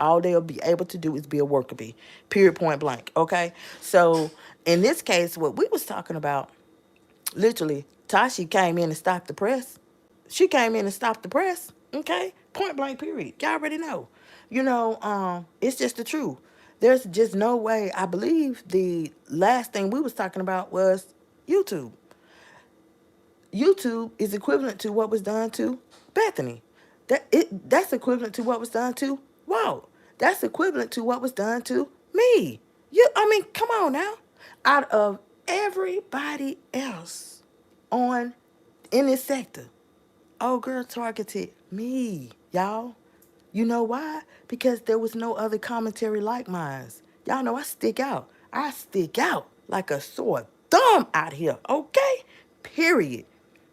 All they'll be able to do is be a worker bee. Period, point blank. Okay. So in this case, what we was talking about, literally, Tashi came in and stopped the press. She came in and stopped the press. Okay, point blank. Period. Y'all already know. It's just the truth. There's just no way. I believe the last thing we was talking about was YouTube. YouTube is equivalent to what was done to Bethany. That's equivalent to what was done to Walt. That's equivalent to what was done to me. Come on now. Out of everybody else on in this sector, old girl targeted me, y'all. You know why? Because there was no other commentary like mine. Y'all know I stick out. I stick out like a sore thumb out here, okay? Period.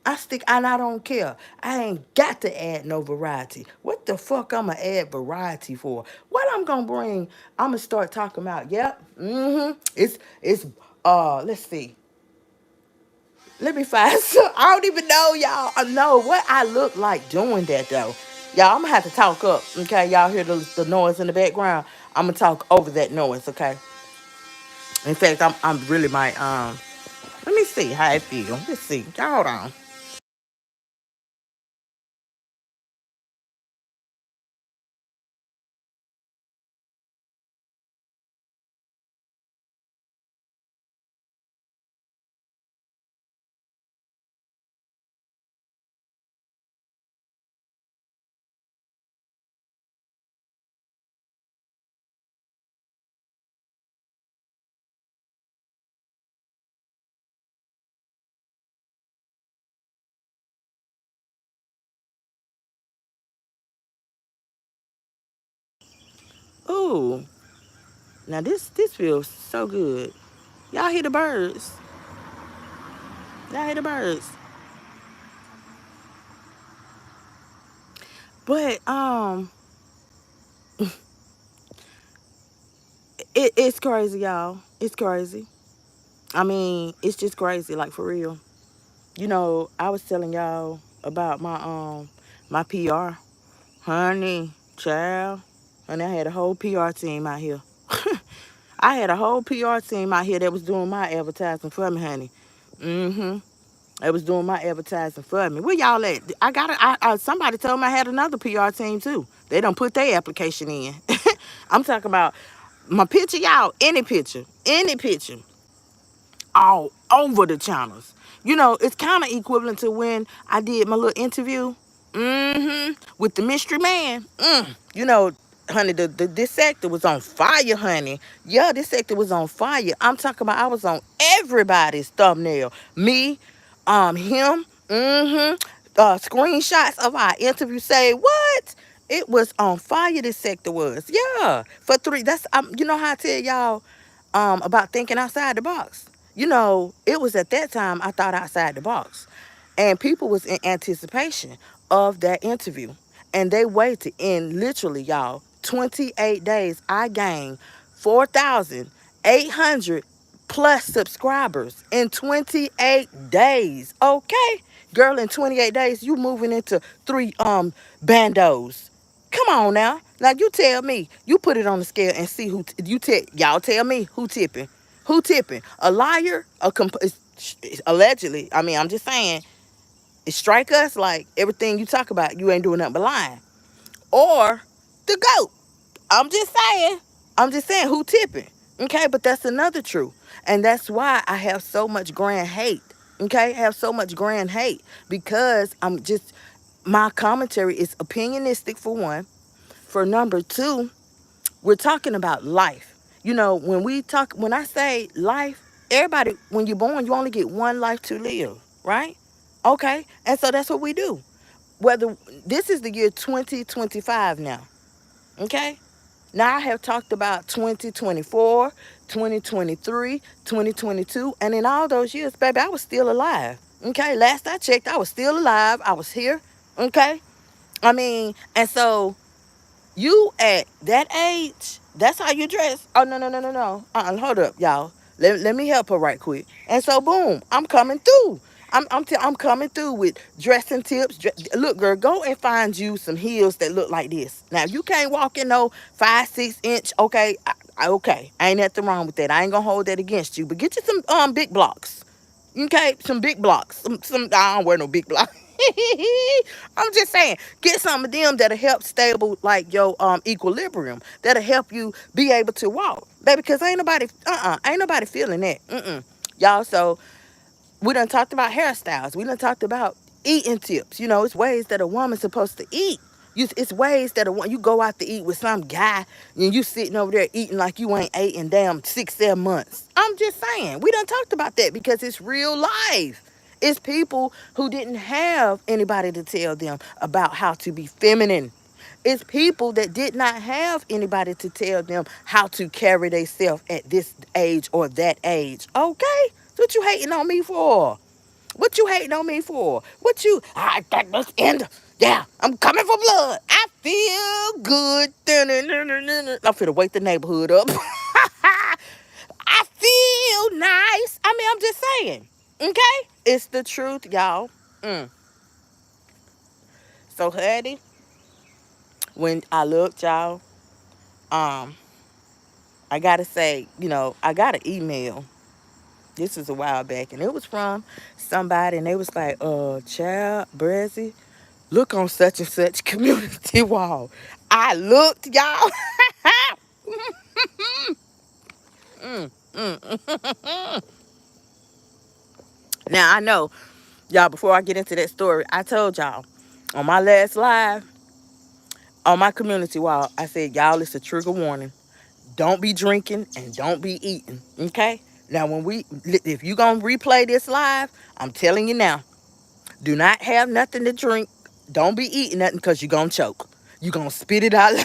I stick, and I don't care. I ain't got to add no variety. What the fuck I'ma add variety for? What I'm gonna bring, I'ma start talking about, yep, it's, let's see. Let me find some. I don't even know, y'all. I know what I look like doing that, though. Y'all, I'm going to have to talk up, okay? Y'all hear the noise in the background? I'm going to talk over that noise, okay? In fact, I'm really might, let me see how it feel. Let's see. Y'all hold on. Ooh. Now, this feels so good. Y'all hear the birds? Y'all hear the birds? But, it's crazy, y'all. It's crazy. It's just crazy, like, for real. I was telling y'all about my PR. Honey, child. Honey, I had a whole PR team out here. I had a whole PR team out here that was doing my advertising for me, honey. Mm-hmm. They was doing my advertising for me. Where y'all at? Somebody told me I had another PR team too. They don't put their application in. I'm talking about my picture, y'all. Any picture all over the channels. It's kind of equivalent to when I did my little interview with the mystery man. Honey, this sector was on fire, honey. Yeah, this sector was on fire. I'm talking about I was on everybody's thumbnail. Me, him, screenshots of our interview say what? It was on fire, this sector was. Yeah. For three, that's you know how I tell y'all about thinking outside the box. It was at that time I thought outside the box. And people was in anticipation of that interview. And they waited in literally, y'all, 28 days. I gained 4,800 plus subscribers in 28 days. Okay? Girl, in 28 days, you moving into three bandos. Come on now. Now you tell me. You put it on the scale and see who y'all tell me who tipping. Who tipping? A liar? Allegedly. I mean, I'm just saying. It strike us like everything you talk about, you ain't doing nothing but lying. Or the goat. I'm just saying. I'm just saying who tipping. Okay, but that's another truth. And that's why I have so much grand hate. Okay, I have so much grand hate because my commentary is opinionistic for one. For number two, we're talking about life. When I say life, everybody, when you're born, you only get one life to live, right? Okay, and so that's what we do. Whether this is the year 2025 now, okay? Now I have talked about 2024, 2023, 2022, and in all those years, baby, I was still alive. Okay, last I checked, I was still alive. I was here. Okay, I mean, and so you at that age, that's how you dress. Oh no, no, no, no, no. Hold up, y'all. Let me help her right quick. And so boom, I'm coming through. I'm coming through with dressing tips. Look, girl, go and find you some heels that look like this. Now you can't walk in no 5, 6 inch. Okay, okay, ain't nothing wrong with that. I ain't gonna hold that against you. But get you some big blocks. Okay, some big blocks. I don't wear no big blocks. I'm just saying, get some of them that'll help stable like your equilibrium. That'll help you be able to walk, baby. Because ain't nobody feeling that. Y'all. So we done talked about hairstyles. We done talked about eating tips. It's ways that a woman's supposed to eat. It's ways that you go out to eat with some guy and you sitting over there eating like you ain't ate in damn 6, 7 months. I'm just saying. We done talked about that because it's real life. It's people who didn't have anybody to tell them about how to be feminine. It's people that did not have anybody to tell them how to carry themselves at this age or that age. Okay? What you hating on me for? What you hating on me for? I got this end. Yeah, I'm coming for blood. I feel good. I'm finna wake the neighborhood up. I feel nice. I mean, I'm just saying. Okay? It's the truth, y'all. So, honey, when I looked, y'all, um, I gotta say, I got an email. This was a while back, and it was from somebody, and they was like, child, Brezzy, look on such and such community wall. I looked, y'all. Now, I know, y'all, before I get into that story, I told y'all on my last live, on my community wall, I said, y'all, it's a trigger warning. Don't be drinking and don't be eating, okay? Now, if you going to replay this live, I'm telling you now, do not have nothing to drink. Don't be eating nothing because you're going to choke. You're going to spit it out.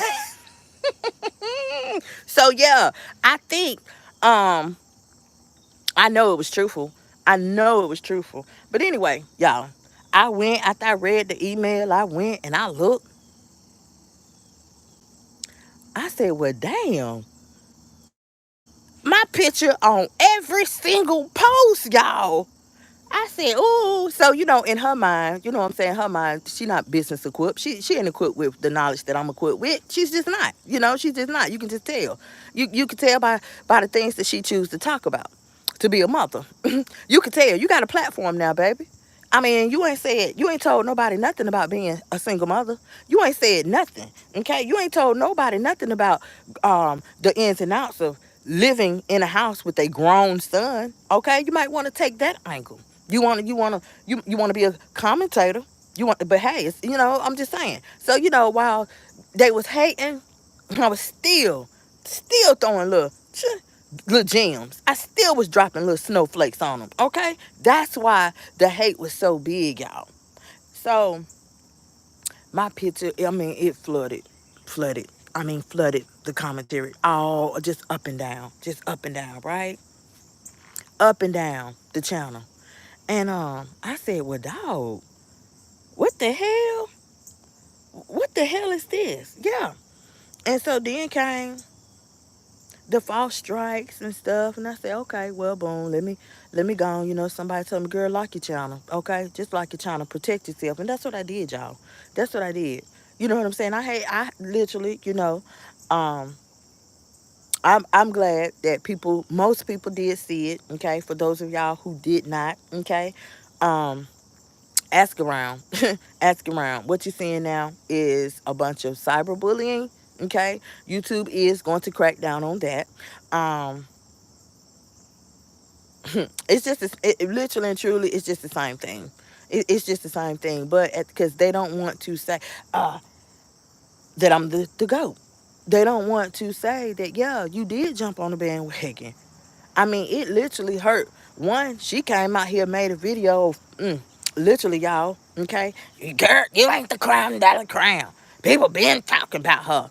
So, yeah, I think, I know it was truthful. I know it was truthful. But anyway, y'all, I went, after I read the email, I went and I looked. I said, well, damn. My picture on every single post, y'all. I said, ooh. So, in her mind, you know what I'm saying? Her mind, she not business equipped. She ain't equipped with the knowledge that I'm equipped with. She's just not. She's just not. You can just tell. You can tell by the things that she chooses to talk about. To be a mother. You can tell. You got a platform now, baby. I mean, you ain't told nobody nothing about being a single mother. You ain't said nothing. Okay? You ain't told nobody nothing about the ins and outs of living in a house with a grown son. Okay? You might want to take that angle. You want to be a commentator. But hey, I'm just saying. So, while they was hating, I was still throwing little gems. I still was dropping little snowflakes on them. Okay, that's why the hate was so big, y'all. So my picture, I mean, it flooded. I mean, flooded the commentary, all just up and down, right, up and down the channel. And I said, well, dog, what the hell? What the hell is this? Yeah. And so then came the false strikes and stuff. And I said, okay, well, boom, let me go on. Somebody told me, girl, lock your channel, okay? Just lock your channel, protect yourself. And that's what I did, y'all. That's what I did. You know what I'm saying? I literally, um, I'm glad that most people did see it, okay? For those of y'all who did not, okay? Um, ask around. Ask around. What you're seeing now is a bunch of cyberbullying, okay? YouTube is going to crack down on that. Um, it's just, literally and truly, it's just the same thing. It's just the same thing. But because they don't want to say uh, that I'm the GOAT. They don't want to say that, yeah, you did jump on the bandwagon. I mean, it literally hurt. One, she came out here, made a video, literally, y'all, okay? Girl, you ain't the crown. People been talking about her.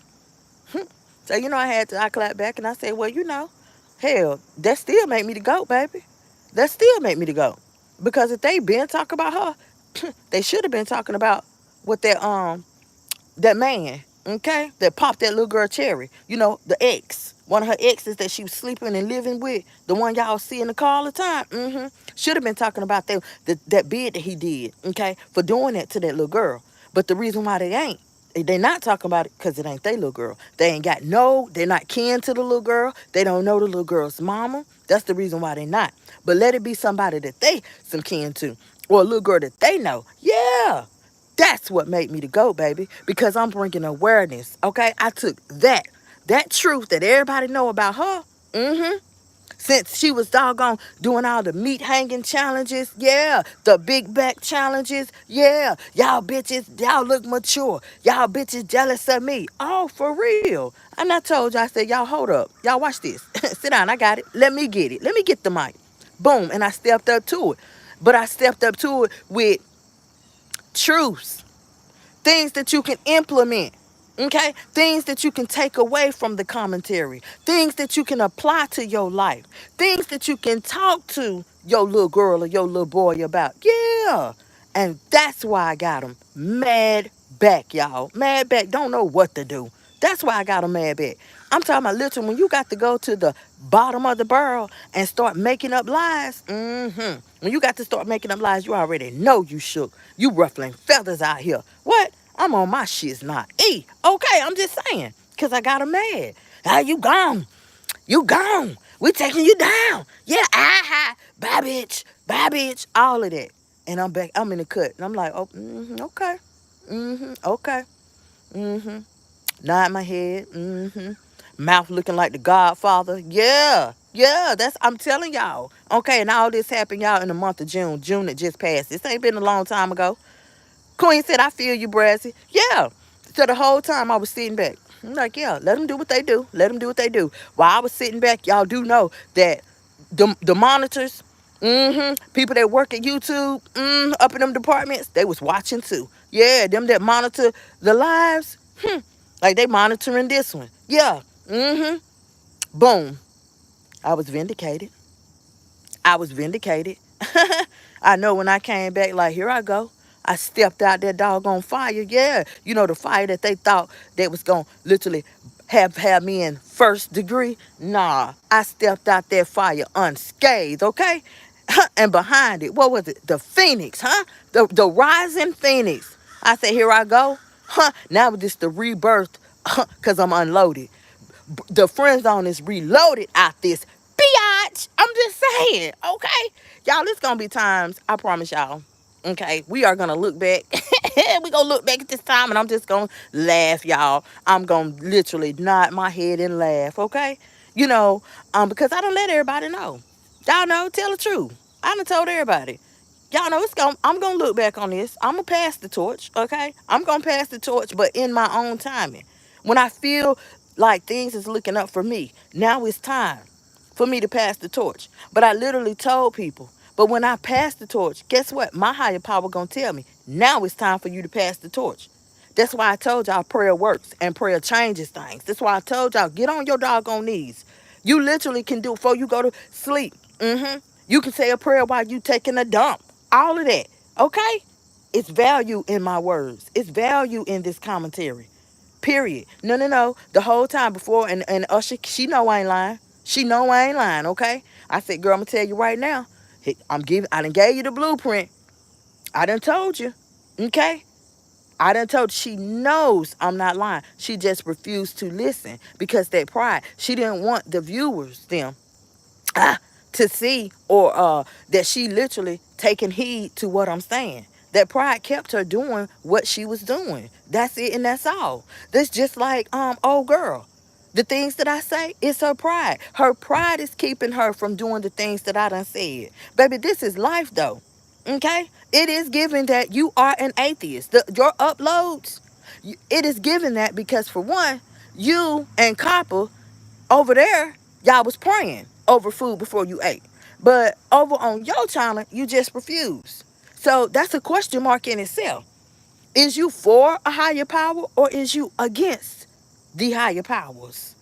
So, I clapped back and I said, well, hell, that still make me the GOAT, baby. That still make me the GOAT. Because if they been talking about her, they should have been talking about what that man, okay, that popped that little girl cherry. The ex, one of her exes that she was sleeping and living with, the one y'all see in the car all the time. Should have been talking about that bid that he did, okay, for doing that to that little girl. But the reason why they not talking about it because it ain't their little girl. They're not kin to the little girl. They don't know the little girl's mama. That's the reason why they not. But let it be somebody that they some kin to, or a little girl that they know. Yeah, that's what made me the GOAT, baby, because I'm bringing awareness, okay? I took that truth that everybody know about her, since she was doggone doing all the meat hanging challenges, yeah, the big back challenges, yeah, y'all bitches, y'all look mature, y'all bitches jealous of me, oh, for real. And I told you, I said, y'all hold up, y'all watch this, sit down, I got it, let me get the mic, boom, and I stepped up to it, but I stepped up to it with truths, things that you can implement, okay, things that you can take away from the commentary, things that you can apply to your life, things that you can talk to your little girl or your little boy about. Yeah, and that's why I got them mad back, y'all, mad back, don't know what to do. That's why I got them mad back. I'm talking about literally when you got to go to the bottom of the barrel and start making up lies. When you got to start making up lies, you already know you shook. You ruffling feathers out here. What? I'm on my shit's not. Okay, I'm just saying. Because I got 'em mad. Ah, you gone. You gone. We taking you down. Yeah, bye, bitch. Bye, bitch. All of that. And I'm back. I'm in the cut. And I'm like, oh, okay. Okay. Mm-hmm. Nod my head. Mouth looking like the Godfather. Yeah. Yeah, I'm telling y'all. Okay, and all this happened, y'all, in the month of June. June that just passed. This ain't been a long time ago. Queen said, I feel you, Brassy. Yeah. So the whole time I was sitting back. I'm like, yeah, let them do what they do. Let them do what they do. While I was sitting back, y'all do know that the monitors, people that work at YouTube, up in them departments, they was watching too. Yeah, them that monitor the lives, like they monitoring this one. Yeah. Boom. I was vindicated. I was vindicated. I know when I came back, like, here I go. I stepped out that doggone fire. Yeah. The fire that they thought that was going to literally have me in first degree. Nah. I stepped out that fire unscathed, okay? And behind it, what was it? The phoenix, huh? The rising phoenix. I said, here I go. Now it's just the rebirth because I'm unloaded. The friend zone is reloaded out this biatch. I'm just saying, okay? Y'all, it's gonna be times, I promise y'all. Okay, we are gonna look back. We gonna look back at this time and I'm just gonna laugh, y'all. I'm gonna literally nod my head and laugh, okay? Because I don't let everybody know. Y'all know, tell the truth. I done told everybody. Y'all know I'm gonna look back on this. I'm gonna pass the torch, okay? I'm gonna pass the torch, but in my own timing. When I feel like things is looking up for me, now it's time for me to pass the torch. But I literally told people, but when I pass the torch, guess what? My higher power gonna tell me, now it's time for you to pass the torch. That's why I told y'all prayer works and prayer changes things. That's why I told y'all, get on your doggone knees. You literally can do it before you go to sleep. You can say a prayer while you taking a dump. All of that. Okay? It's value in my words. It's value in this commentary. Period. No, no, no. The whole time before, and Usher, she know I ain't lying. She know I ain't lying, okay? I said, girl, I'm going to tell you right now. I done gave you the blueprint. I done told you, okay? I done told she knows I'm not lying. She just refused to listen because that pride. She didn't want the viewers, them, ah, to see or that she literally taking heed to what I'm saying. That pride kept her doing what she was doing. That's it and that's all. That's just like old girl. The things that I say, it's her pride. Her pride is keeping her from doing the things that I done said. Baby, this is life though. Okay? It is given that you are an atheist. Your uploads, it is given that because for one, you and Copper over there, y'all was praying over food before you ate. But over on your channel, you just refuse. So that's a question mark in itself. Is you for a higher power or is you against the higher powers?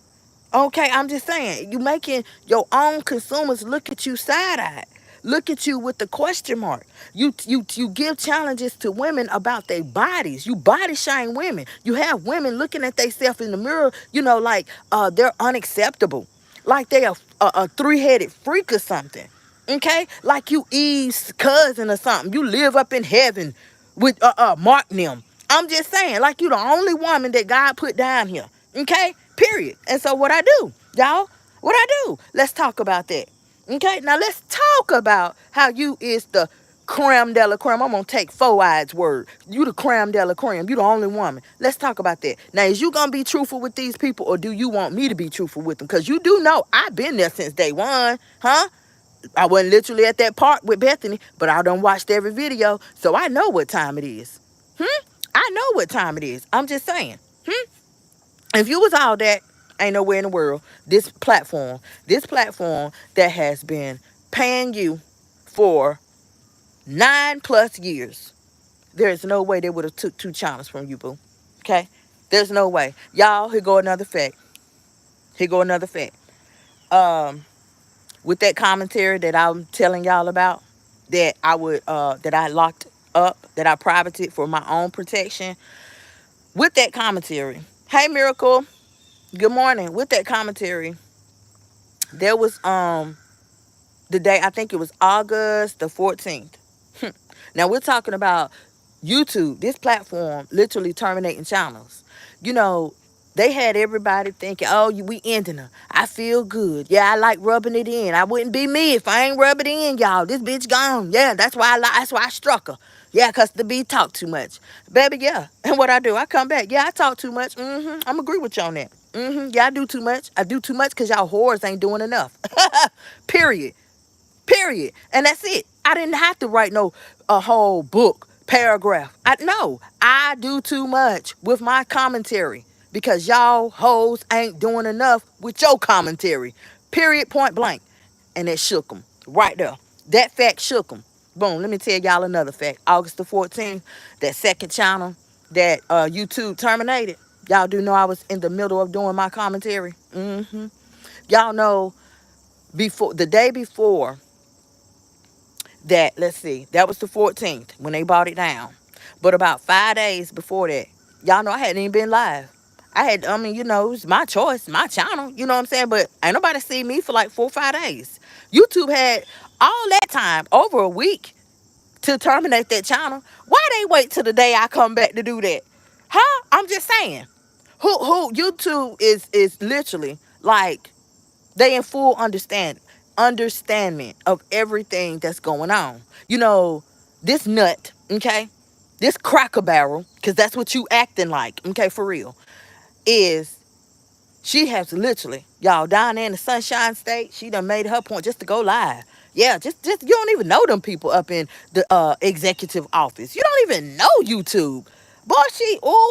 Okay, I'm just saying, you making your own consumers look at you side-eyed. Look at you with the question mark. You give challenges to women about their bodies. You body shame women. You have women looking at themselves in the mirror, like they're unacceptable. Like they are a three-headed freak or something. Okay? Like you Eve's cousin or something. You live up in heaven with Mark them. I'm just saying, like you the only woman that God put down here. Okay? Period. And so what I do, y'all, what I do, let's talk about that. Okay? Now let's talk about how you is the creme de la creme. I'm going to take Four Eyes' word. You the creme de la creme. You the only woman. Let's talk about that. Now, is you going to be truthful with these people or do you want me to be truthful with them? Because you do know I've been there since day one. Huh? I wasn't literally at that park with Bethany, but I done watched every video, so I know what time it is. I know what time it is. I'm just saying. If you was all that, ain't nowhere in the world, this platform that has been paying you for 9+ years, there's no way they would have took 2 channels from you, boo. Okay? There's no way. Y'all, here go another fact. Here go another fact. With that commentary that I'm telling y'all about, that I locked up, that I privated for my own protection. With that commentary, hey Miracle, good morning. With that commentary, there was the day, I think it was August the 14th. Now we're talking about YouTube, this platform literally terminating channels. You know, they had everybody thinking, oh, we ending her. I feel good. Yeah, I like rubbing it in. I wouldn't be me if I ain't rub it in, y'all. This bitch gone. Yeah, that's why I struck her. Yeah, because the B talk too much. Baby, yeah. And what I do, I come back. Yeah, I talk too much. I'm agree with you on that. Yeah, I do too much. I do too much because y'all whores ain't doing enough. Period. Period. And that's it. I didn't have to write no a whole book, paragraph. I do too much with my commentary because y'all hoes ain't doing enough with your commentary. Period, point blank. And it shook them right there. That fact shook them. Boom. Let me tell y'all another fact. August the 14th, that second channel that YouTube terminated. Y'all do know I was in the middle of doing my commentary. Y'all know the day before that, let's see, that was the 14th when they bought it down. But about 5 days before that, y'all know I hadn't even been live. It was my choice, my channel, you know what I'm saying? But ain't nobody seen me for like 4 or 5 days. YouTube had all that time, over a week, to terminate that channel. Why they wait till the day I come back to do that? Huh? I'm just saying. Who YouTube is literally like, they in full understanding of everything that's going on. This nut, okay, this cracker barrel, because that's what you acting like, okay, for real, is she has literally, y'all, down there in the Sunshine State, she done made her point just to go live. Yeah, just you don't even know them people up in the executive office. You don't even know YouTube. Boy,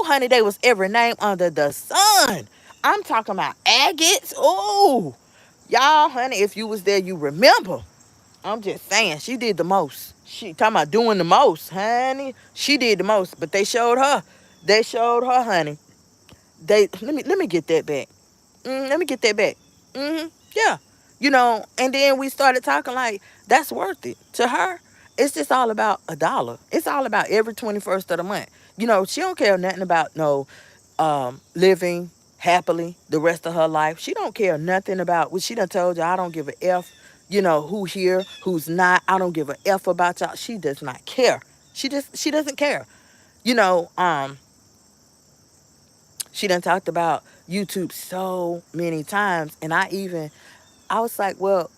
honey, they was every name under the sun. I'm talking about agates. Oh, y'all, honey, if you was there, you remember. I'm just saying, she did the most. She talking about doing the most, honey. She did the most, but they showed her. They showed her, honey. Let me get that back. Let me get that back. Yeah. And then we started talking like, that's worth it. To her, it's just all about $1. It's all about every 21st of the month. She don't care nothing about no living happily the rest of her life. She don't care nothing about what she done told you. I don't give a F, who here, who's not. I don't give a F about y'all. She does not care. She doesn't care. You know, um, she done talked about YouTube so many times. And I was like, well,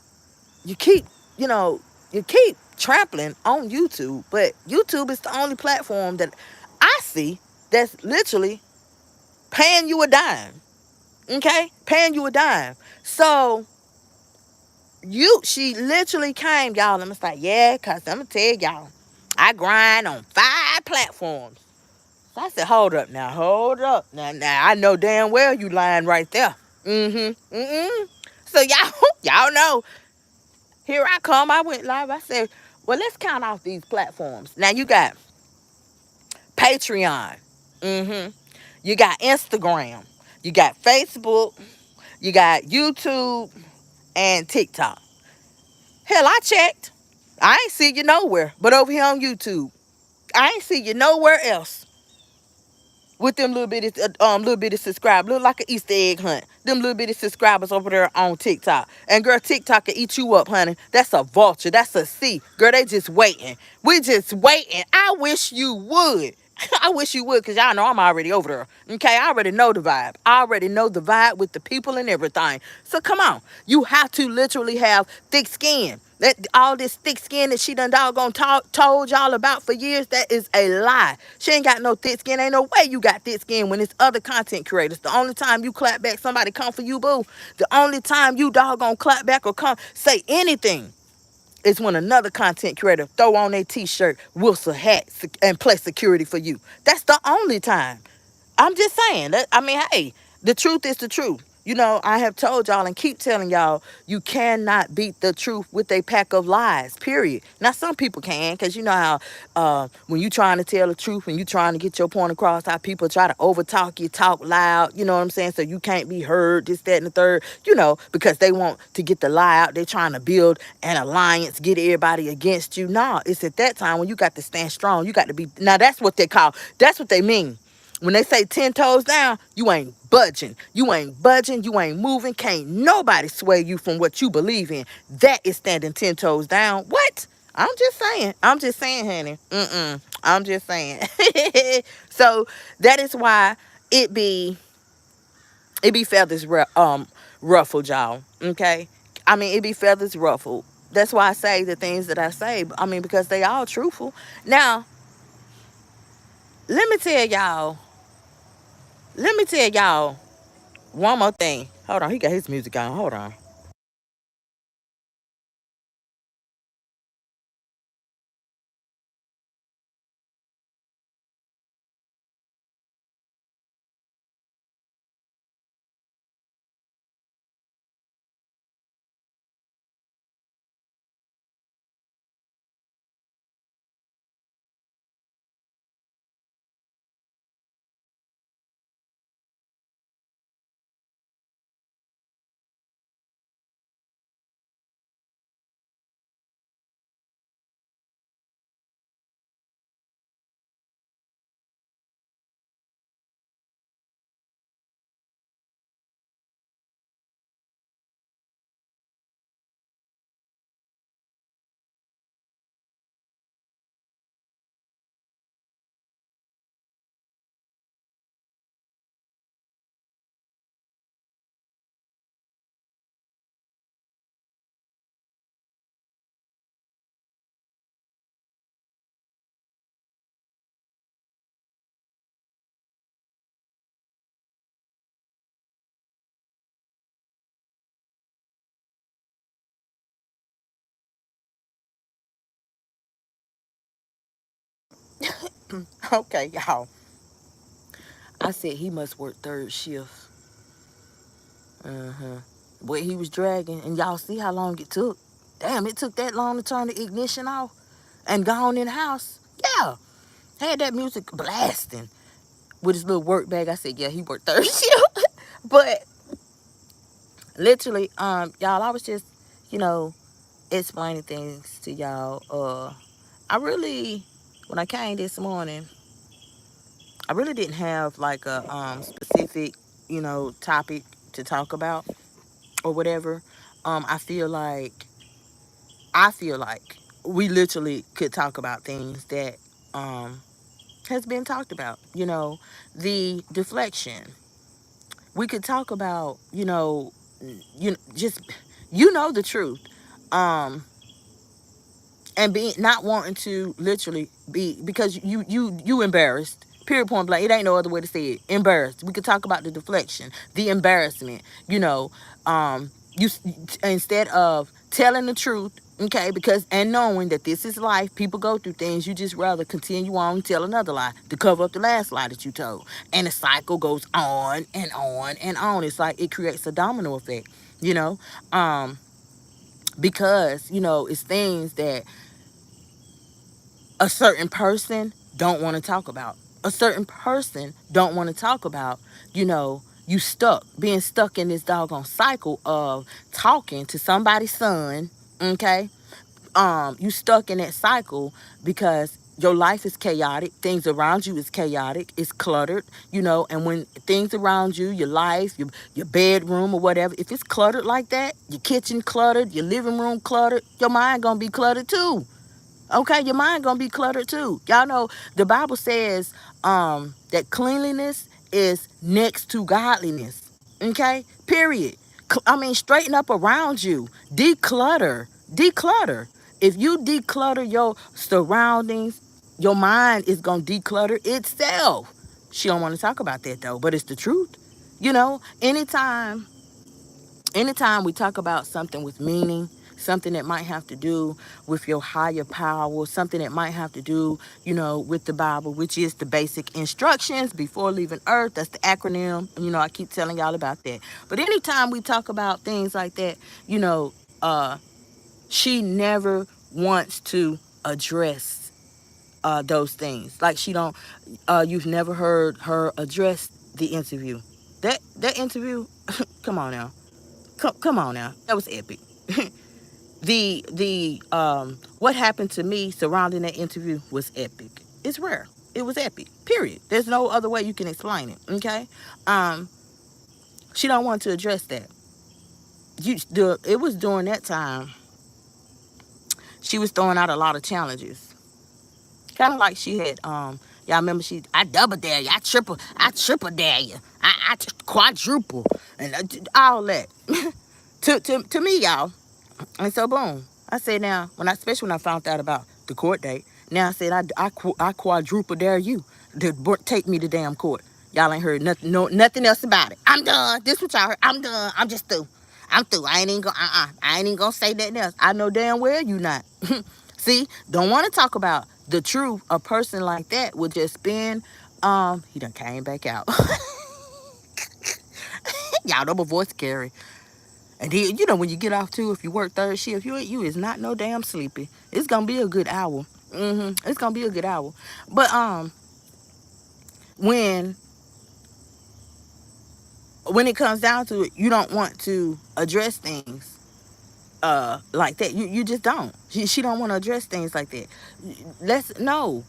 you keep, you know, you keep trampling on YouTube, but YouTube is the only platform that I see that's literally paying you a dime. Okay? Paying you a dime. So she literally came, y'all. I'm just like, yeah, cause I'm gonna tell y'all, I grind on 5 platforms. So I said, hold up now, hold up. Now I know damn well you lying right there. Mm-hmm. Mm-mm. So y'all, y'all know. Here I come. I went live. I said, well, let's count off these platforms. Now you got Patreon. Mm-hmm. You got Instagram. You got Facebook. You got YouTube and TikTok. Hell, I checked. I ain't see you nowhere but over here on YouTube. I ain't see you nowhere else with them little bitty subscribers. Look like an Easter egg hunt. Them little bitty subscribers over there on TikTok. And girl, TikTok can eat you up, honey. That's a vulture. That's a C. Girl, they just waiting. We just waiting. I wish you would. I wish you would, because y'all know I'm already over there. Okay, I already know the vibe. I already know the vibe with the people and everything. So come on. You have to literally have thick skin. That all this thick skin that she done doggone told y'all about for years, that is a lie. She ain't got no thick skin. Ain't no way you got thick skin when it's other content creators. The only time you clap back, somebody come for you, boo. The only time you doggone clap back or come say anything is when another content creator throw on their t-shirt, whistle, hat, and play security for you. That's the only time. I'm just saying that. I mean, hey, the truth is the truth. I have told y'all and keep telling y'all, you cannot beat the truth with a pack of lies, period. Now, some people can, because you know how when you trying to tell the truth and you trying to get your point across, how people try to overtalk you, talk loud, you know what I'm saying? So you can't be heard, this, that, and the third, because they want to get the lie out. They're trying to build an alliance, get everybody against you. No, it's at that time when you got to stand strong. You got to be, now that's what they mean. When they say 10 toes down, you ain't budging. You ain't budging. You ain't moving. Can't nobody sway you from what you believe in. That is standing 10 toes down. What? I'm just saying. I'm just saying, honey. I'm just saying. So that is why it be feathers ruffled, y'all. Okay? I mean, it be feathers ruffled. That's why I say the things that I say. I mean, because they all truthful. Now, let me tell y'all. Let me tell y'all one more thing. Hold on, he got his music on. Hold on. Okay, y'all. I said he must work third shift. Uh-huh. Boy, he was dragging, and y'all see how long it took. Damn, it took that long to turn the ignition off and gone in the house. Yeah. Had that music blasting with his little work bag. I said, yeah, he worked third shift. But literally, y'all, I was just, you know, explaining things to y'all. I really, when I came this morning, I really didn't have like a specific, topic to talk about or whatever. I feel like we literally could talk about things that um has been talked about. The deflection. We could talk about, just the truth. Um and being not wanting to literally be, because you embarrassed, period, point blank. It ain't no other way to say it. Embarrassed. We could talk about the deflection, the embarrassment. You, instead of telling the truth, okay, because and knowing that this is life, people go through things, you just rather continue on and tell another lie to cover up the last lie that you told, and the cycle goes on and on and on. It's like it creates a domino effect, you know um because it's things that a certain person don't want to talk about. A certain person don't want to talk about, you being stuck in this doggone cycle of talking to somebody's son, okay? You stuck in that cycle because your life is chaotic, things around you is chaotic, it's cluttered, and when things around you, your life, your bedroom or whatever, if it's cluttered like that, your kitchen cluttered, your living room cluttered, your mind gonna be cluttered too. Okay, your mind gonna be cluttered too. Y'all know the Bible says that cleanliness is next to godliness. Okay, period. I mean, straighten up around you. Declutter. Declutter. If you declutter your surroundings, your mind is gonna declutter itself. She don't want to talk about that though, but it's the truth. Anytime we talk about something with meaning, something that might have to do with your higher power, something that might have to do, with the Bible, which is the basic instructions before leaving earth. That's the acronym. I keep telling y'all about that. But anytime we talk about things like that, you know, uh, she never wants to address those things. Like she don't, you've never heard her address the interview. That interview, come on now. Come on now. That was epic. The what happened to me surrounding that interview was epic. It's rare. It was epic. Period. There's no other way you can explain it. Okay. Um, she don't want to address that. It was during that time she was throwing out a lot of challenges. Kind of like she had y'all remember I double dare you, I triple dare you, I quadruple and all that. To me, y'all. And so boom, I said now especially when I found out about the court date. Now I said I quadruple dare you to take me to damn court. Y'all ain't heard nothing, no nothing else about it. I'm done. This what y'all heard. I'm done. I'm just through. I'm through. I ain't even gonna I ain't even gonna say nothing else. I know damn well you not. See, don't want to talk about the truth. A person like that would just spend. He done came back out. Y'all know my voice scary. And then, when you get off too, if you work third shift, you is not no damn sleepy. It's gonna be a good hour. It's gonna be a good hour. But when when it comes down to it, you don't want to address things like that. You just don't. She don't want to address things like that. Let's no.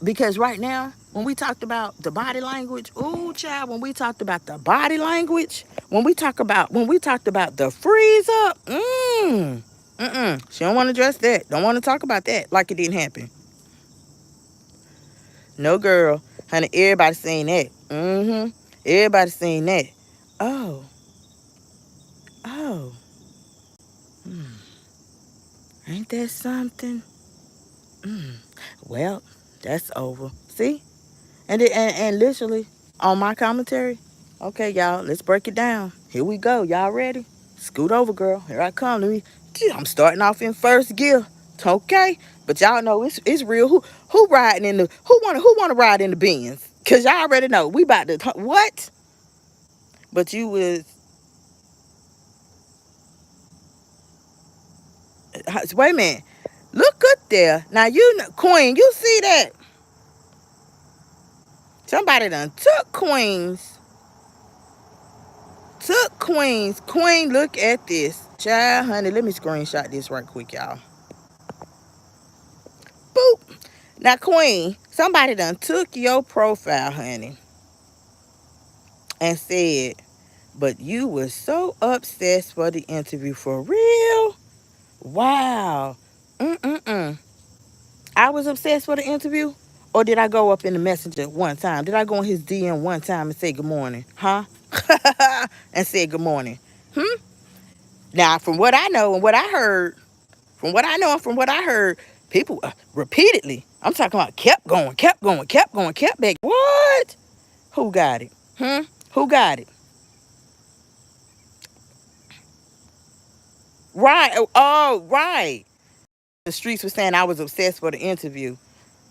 Because right now, when we talked about the body language, ooh, child, when we talked about the body language, when we talked about the freeze up, she don't want to address that. Don't want to talk about that like it didn't happen. No, girl, honey, everybody seen that. Everybody seen that. Oh, oh, ain't that something? Well, that's over. See? And literally on my commentary, okay, y'all, let's break it down. Here we go. Y'all ready? Scoot over, girl. Here I come. I'm starting off in first gear. Okay, but y'all know it's real. Who riding in the who wanna ride in the Benz? Cause y'all already know we about to what? But you was wait a minute. Look good there. Now Queen. You see that? Somebody done took Queens. Took Queens. Queen, look at this. Child, honey, let me screenshot this right quick, y'all. Boop. Now, Queen, somebody done took your profile, honey, and said, but you were so obsessed for the interview for real? Wow. Mm-mm-mm. I was obsessed for the interview? Or did I go up in the messenger one time? Did I go in his DM one time and say good morning? Huh? And say good morning. Hmm? Now, from what I know and what I heard, from what I know and from what I heard, people repeatedly, I'm talking about kept going, kept going, kept going, kept back. What? Who got it? Hmm? Who got it? Right. Oh, right. The streets were saying I was obsessed for the interview.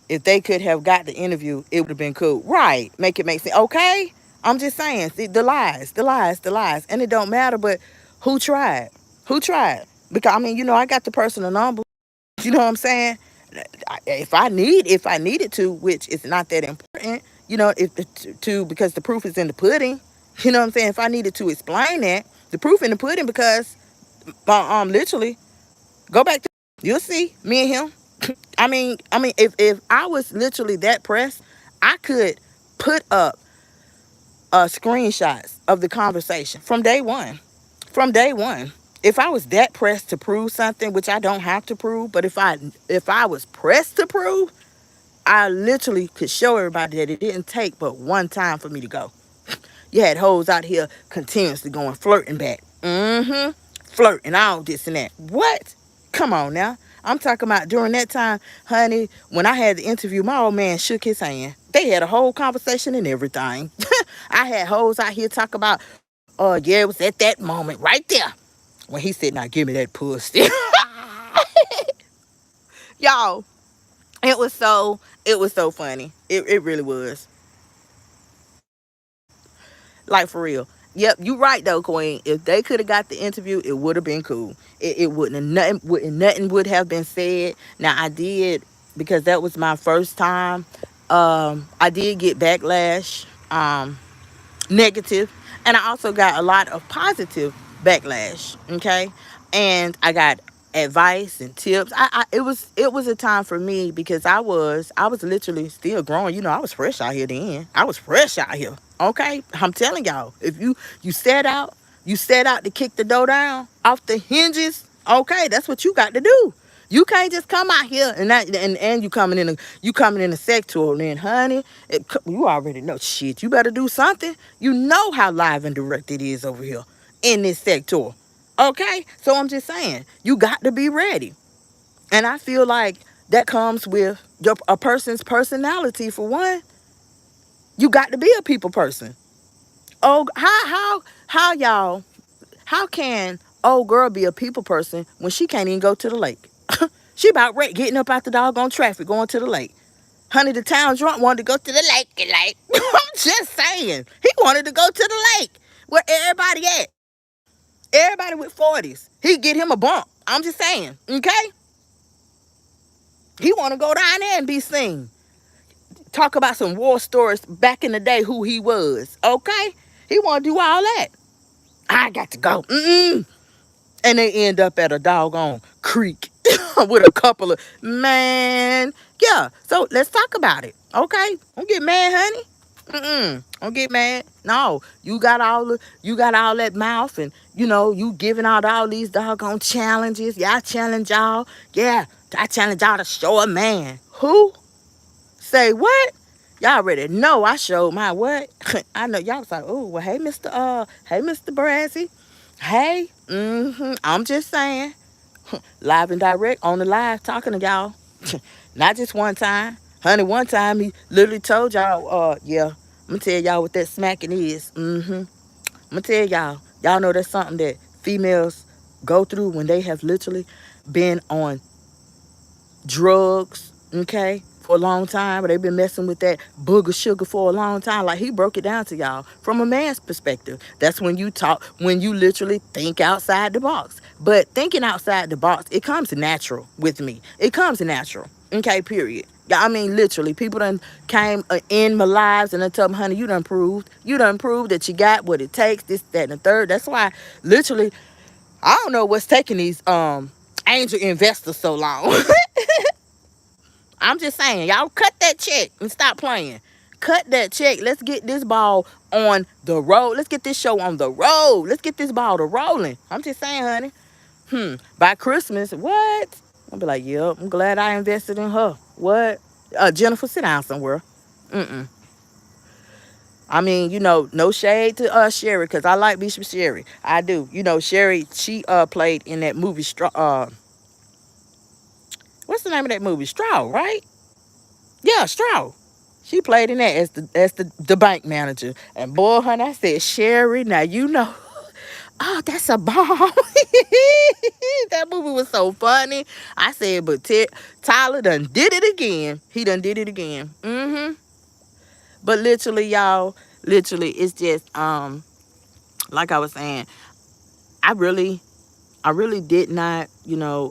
If they could have got the interview, it would have been cool. Right. Make it make sense. Okay. I'm just saying. See, the lies, the lies, the lies. And it don't matter, but who tried? Who tried? Because I mean, I got the personal number. You know what I'm saying? If I needed to, which is not that important, if to because the proof is in the pudding. You know what I'm saying? If I needed to explain that, the proof in the pudding, because literally go back to, you'll see me and him. I mean, if I was literally that pressed, I could put up screenshots of the conversation from day one. From day one. If I was that pressed to prove something, which I don't have to prove, but if I was pressed to prove, I literally could show everybody that it didn't take but one time for me to go. You had hoes out here continuously going flirting back. Mm-hmm. Flirting, all this and that. What? Come on now. I'm talking about during that time, honey, when I had the interview, my old man shook his hand. They had a whole conversation and everything. I had hoes out here talk about, oh, yeah, it was at that moment right there when he said, now give me that pussy. Y'all, it was so funny. It really was. Like, for real. Yep, you right though, Queen. If they could have got the interview, it would have been cool. It wouldn't have nothing would have been said. Now I did, because that was my first time. I did get backlash. Negative, and I also got a lot of positive backlash. Okay, and I got advice and tips. It was a time for me, because I was literally still growing. I was fresh out here then. I was fresh out here. Okay, I'm telling y'all, if you set out to kick the door down off the hinges. Okay, that's what you got to do. You can't just come out here and you coming in a sector, and then, honey, you already know shit. You better do something. You know how live and direct it is over here in this sector. Okay, so I'm just saying, you got to be ready, and I feel like that comes with a person's personality. For one, you got to be a people person. Oh, how y'all? How can old girl be a people person when she can't even go to the lake? She about ready getting up out the doggone traffic, going to the lake. Honey, the town drunk wanted to go to the lake. I'm just saying. He wanted to go to the lake. Where everybody at? Everybody with 40s. He get him a bump. I'm just saying. Okay? He want to go down there and be seen. Talk about some war stories back in the day, who he was. Okay? He want to do all that. I got to go. Mm-mm. And they end up at a doggone creek with a couple of, man. Yeah, so let's talk about it. Okay, don't get mad, honey. Don't get mad. No, you got all that mouth, and you giving out all these doggone challenges. Yeah, I challenge y'all. Yeah, I challenge y'all to show a man. Who? Say what? Y'all already know I showed my what. I know y'all was like, oh, well, hey Mr. Brazzy. Hey, I'm just saying, live and direct on the live talking to y'all. Not just one time. Honey, one time he literally told y'all, yeah, I'm gonna tell y'all what that smacking is. I'm gonna tell y'all. Y'all know that's something that females go through when they have literally been on drugs, okay, for a long time, or they've been messing with that booger sugar for a long time. Like, he broke it down to y'all from a man's perspective. That's when you literally think outside the box. But thinking outside the box, it comes natural with me. It comes natural, okay, period. Yeah, I mean, literally, people done came in my lives and I tell them, honey, you done proved that you got what it takes, this, that, and the third. That's why, literally, I don't know what's taking these angel investors so long. I'm just saying, y'all cut that check and stop playing. Cut that check. Let's get this ball on the road. Let's get this show on the road. Let's get this ball to rolling. I'm just saying, honey. By Christmas, what? I'll be like, yep, I'm glad I invested in her. What? Jennifer, sit down somewhere. Mm-mm. I mean, no shade to Sherry, because I like Bishop Sherry. I do. Sherry, she played in that movie, what's the name of that movie? Straw, right? Yeah, Straw. She played in that as the bank manager. And boy, honey, I said, Sherry, now oh, that's a bomb. That movie was so funny. I said, but Tyler done did it again. He done did it again. But literally, y'all, literally, it's just like I was saying, I really did not,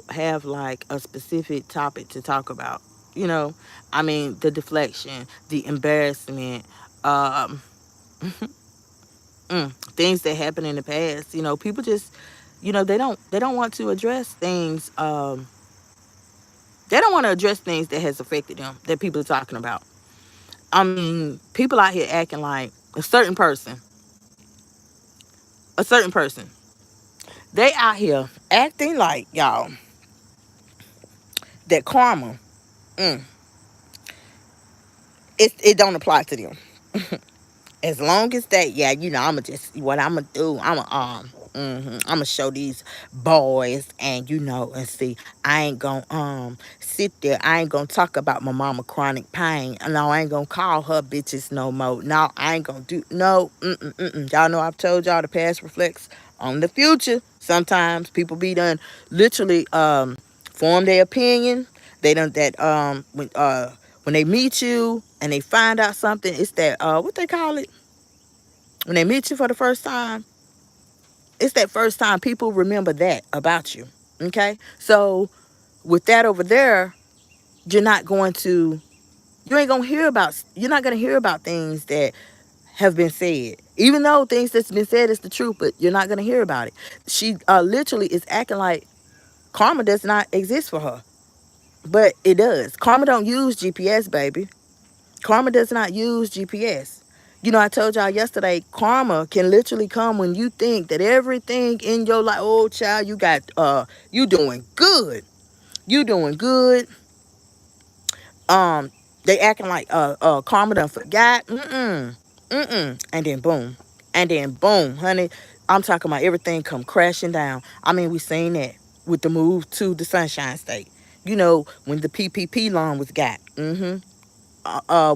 have like a specific topic to talk about. You know, I mean, the deflection, the embarrassment, um, things that happened in the past. People just, they don't want to address things. They don't want to address things that has affected them that people are talking about. I mean, people out here acting like a certain person. They out here acting like, y'all, that karma, mm, it don't apply to them. As long as that, yeah, I'ma just what I'ma do. I'ma show these boys, and and see. I ain't gonna sit there. I ain't gonna talk about my mama chronic pain. No, I ain't gonna call her bitches no more. No, I ain't gonna do no. Y'all know I've told y'all the past reflects on the future. Sometimes people be done literally form their opinion. They done that when they meet you and they find out something, it's that what they call it when they meet you for the first time. It's that first time people remember that about you. Okay, so with that over there, you're not going to you ain't gonna hear about you're not gonna hear about things that have been said, even though things that's been said is the truth, but you're not gonna hear about it. She literally is acting like karma does not exist for her, but it does. Karma don't use GPS, baby. Karma does not use GPS. I told y'all yesterday, karma can literally come when you think that everything in your life, oh child, you doing good. You doing good. Um, they acting like karma done forgot. And then boom. And then boom, honey. I'm talking about everything come crashing down. I mean, we seen that with the move to the Sunshine State. When the PPP loan was got.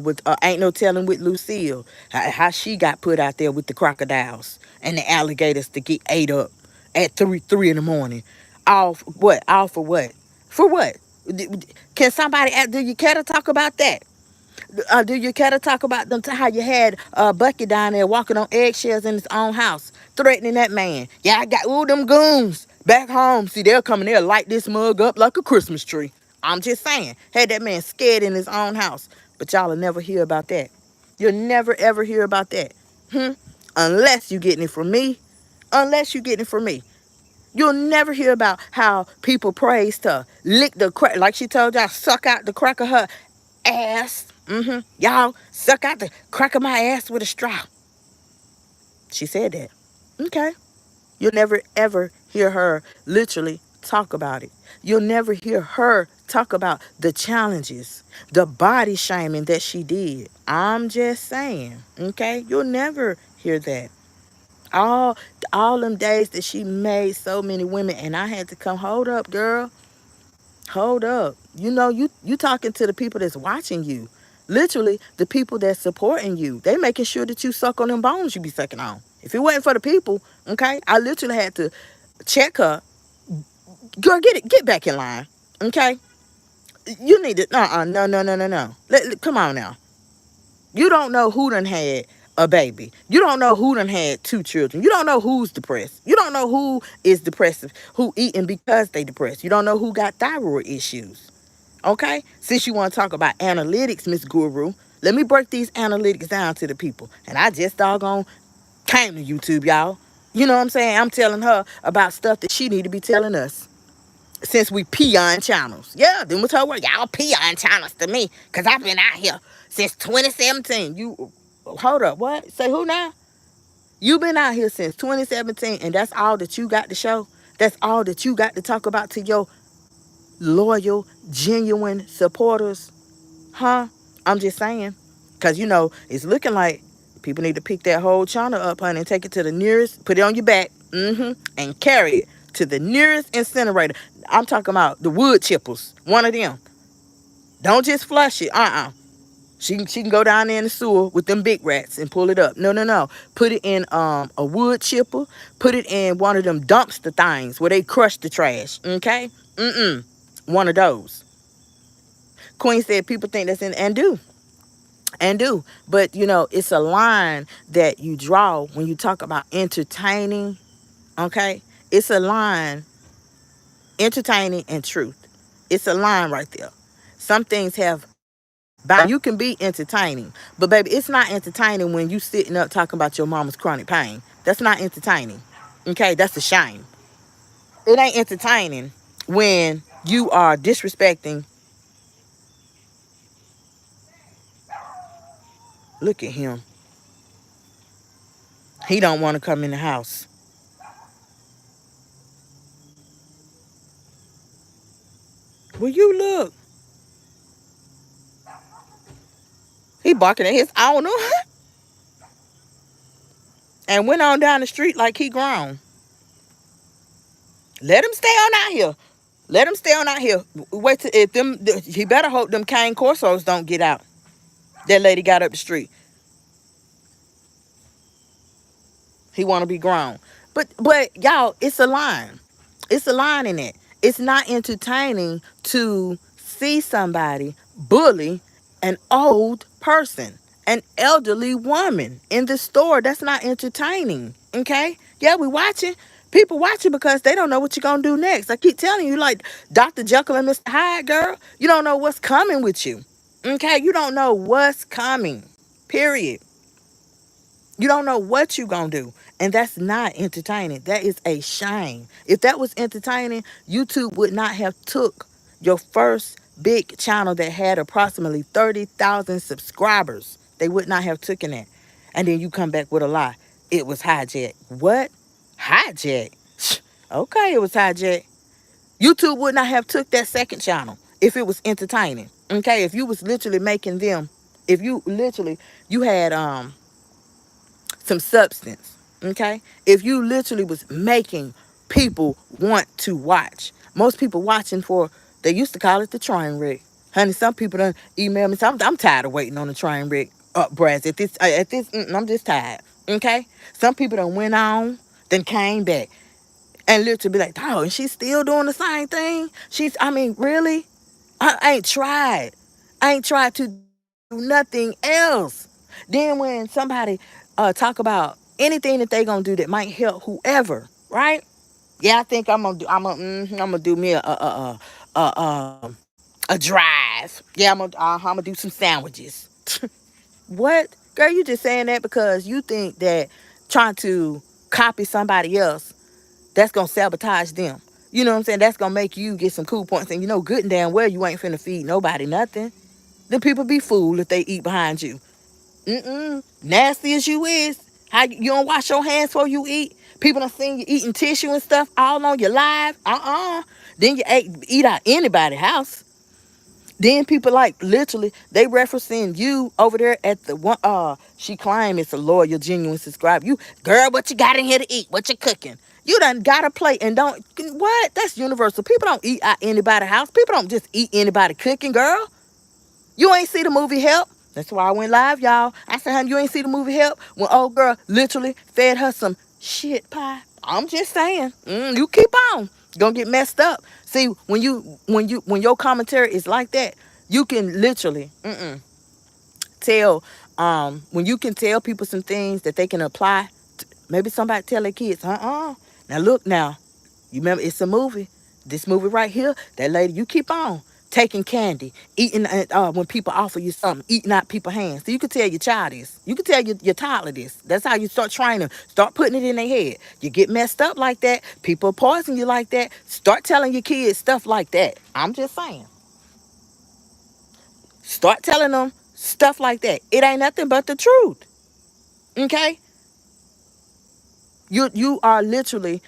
With ain't no telling with Lucille how she got put out there with the crocodiles and the alligators to get ate up at three in the morning. All for what? All for what? For what? Can somebody do you care to talk about that? Do you care to talk about how you had Bucky down there walking on eggshells in his own house, threatening that man? Yeah, I got all them goons back home. See, they'll come in there light this mug up like a Christmas tree. I'm just saying, had that man scared in his own house. But y'all will never hear about that. You'll never ever hear about that. Unless you getting it from me. Unless you getting it from me. You'll never hear about how people praised her, lick the crack, like she told y'all, suck out the crack of her ass. Y'all suck out the crack of my ass with a straw. She said that. Okay. You'll never ever hear her literally talk about it. You'll never hear her talk about the challenges, the body shaming that she did. I'm just saying. Okay. You'll never hear that. All all them days that she made so many women, and I had to come, hold up, girl. Hold up. You talking to the people that's watching you. Literally, the people that's supporting you. They making sure that you suck on them bones you be sucking on. If it wasn't for the people, okay, I literally had to check her. Girl, get back in line. Okay? You need to no. Come on now. You don't know who done had a baby. You don't know who done had two children. You don't know who's depressed. You don't know who is depressive, who eating because they depressed. You don't know who got thyroid issues. Okay? Since you want to talk about analytics, Miss Guru, let me break these analytics down to the people. And I just doggone came to YouTube, y'all. You know what I'm saying? I'm telling her about stuff that she need to be telling us. since we peon channels. Yeah, then we told her, y'all peon channels to me, because I've been out here since 2017. You, hold up, what? Say who now? You been out here since 2017, and that's all that you got to show? That's all that you got to talk about to your loyal, genuine supporters? Huh? I'm just saying. Because, it's looking like people need to pick that whole channel up, honey, and take it to the nearest, put it on your back, and carry it to the nearest incinerator. I'm talking about the wood chippers, one of them. Don't just flush it. She can go down there in the sewer with them big rats and pull it up. No, no, no. Put it in a wood chipper. Put it in one of them dumpster things where they crush the trash. Okay? One of those. Queen said people think that's in and do. But it's a line that you draw when you talk about entertaining. Okay? It's a line, entertaining and truth. It's a line right there. Some things have bound. You can be entertaining, but baby, it's not entertaining when you sitting up talking about your mama's chronic pain. That's not entertaining. Okay? That's a shame. It ain't entertaining when you are disrespecting. Look at him. He don't want to come in the house. Will you look? He barking at his owner and went on down the street like he grown. Let him stay on out here. Let him stay on out here. Wait till if them. He better hope them cane corsos don't get out. That lady got up the street. He want to be grown. But y'all, it's a line. It's a line in it. It's not entertaining to see somebody bully an old person, an elderly woman in the store. That's not entertaining. Okay? Yeah, we watching. People watching because they don't know what you're going to do next. I keep telling you, like Dr. Jekyll and Mr. Hyde, girl. You don't know what's coming with you. Okay? You don't know what's coming. Period. You don't know what you gonna do. And that's not entertaining. That is a shame. If that was entertaining, YouTube would not have took your first big channel that had approximately 30,000 subscribers. They would not have taken that. And then you come back with a lie. It was hijacked. What? Hijacked? Okay, it was hijacked. YouTube would not have took that second channel if it was entertaining. Okay, if you was literally making them, if you literally, you had some substance. Okay, if you literally was making people want to watch. Most people watching for, they used to call it the train wreck. Honey, some people done email me. So I'm tired of waiting on the train wreck. Brass, I'm just tired. Okay, some people done went on, then came back and literally be like, oh, and she's still doing the same thing. Really? I ain't tried. I ain't tried to do nothing else. Then when somebody talk about anything that they gonna do that might help whoever, right? Yeah, I think I'm gonna do me a drive. Yeah, I'm gonna do some sandwiches. What, girl? You just saying that because you think that trying to copy somebody else, that's gonna sabotage them. You know what I'm saying? That's gonna make you get some cool points, and you know good and damn well you ain't finna feed nobody nothing. The people be fooled if they eat behind you. Nasty as you is, how you don't wash your hands before you eat. People done seen you eating tissue and stuff all on your live. Then you eat out anybody's house. Then people like literally they referencing you over there at the one. She claim it's a loyal, genuine subscriber. You girl, what you got in here to eat? What you cooking? You done got a plate and don't what? That's universal. People don't eat at anybody's house. People don't just eat anybody cooking, girl. You ain't see the movie Help. That's why I went live, y'all. I said, honey, you ain't see the movie Help when old girl literally fed her some shit pie. I'm just saying, you keep on. Gonna get messed up. See, when your commentary is like that, you can literally tell. When you can tell people some things that they can apply. Maybe somebody tell their kids, Now look, now, you remember it's a movie. This movie right here, that lady, you keep on. taking candy, eating when people offer you something, eating out people's hands. So you can tell your child this. You can tell your toddler this. That's how you start training. Start putting it in their head. You get messed up like that. People poison you like that. Start telling your kids stuff like that. I'm just saying. Start telling them stuff like that. It ain't nothing but the truth. Okay? You are literally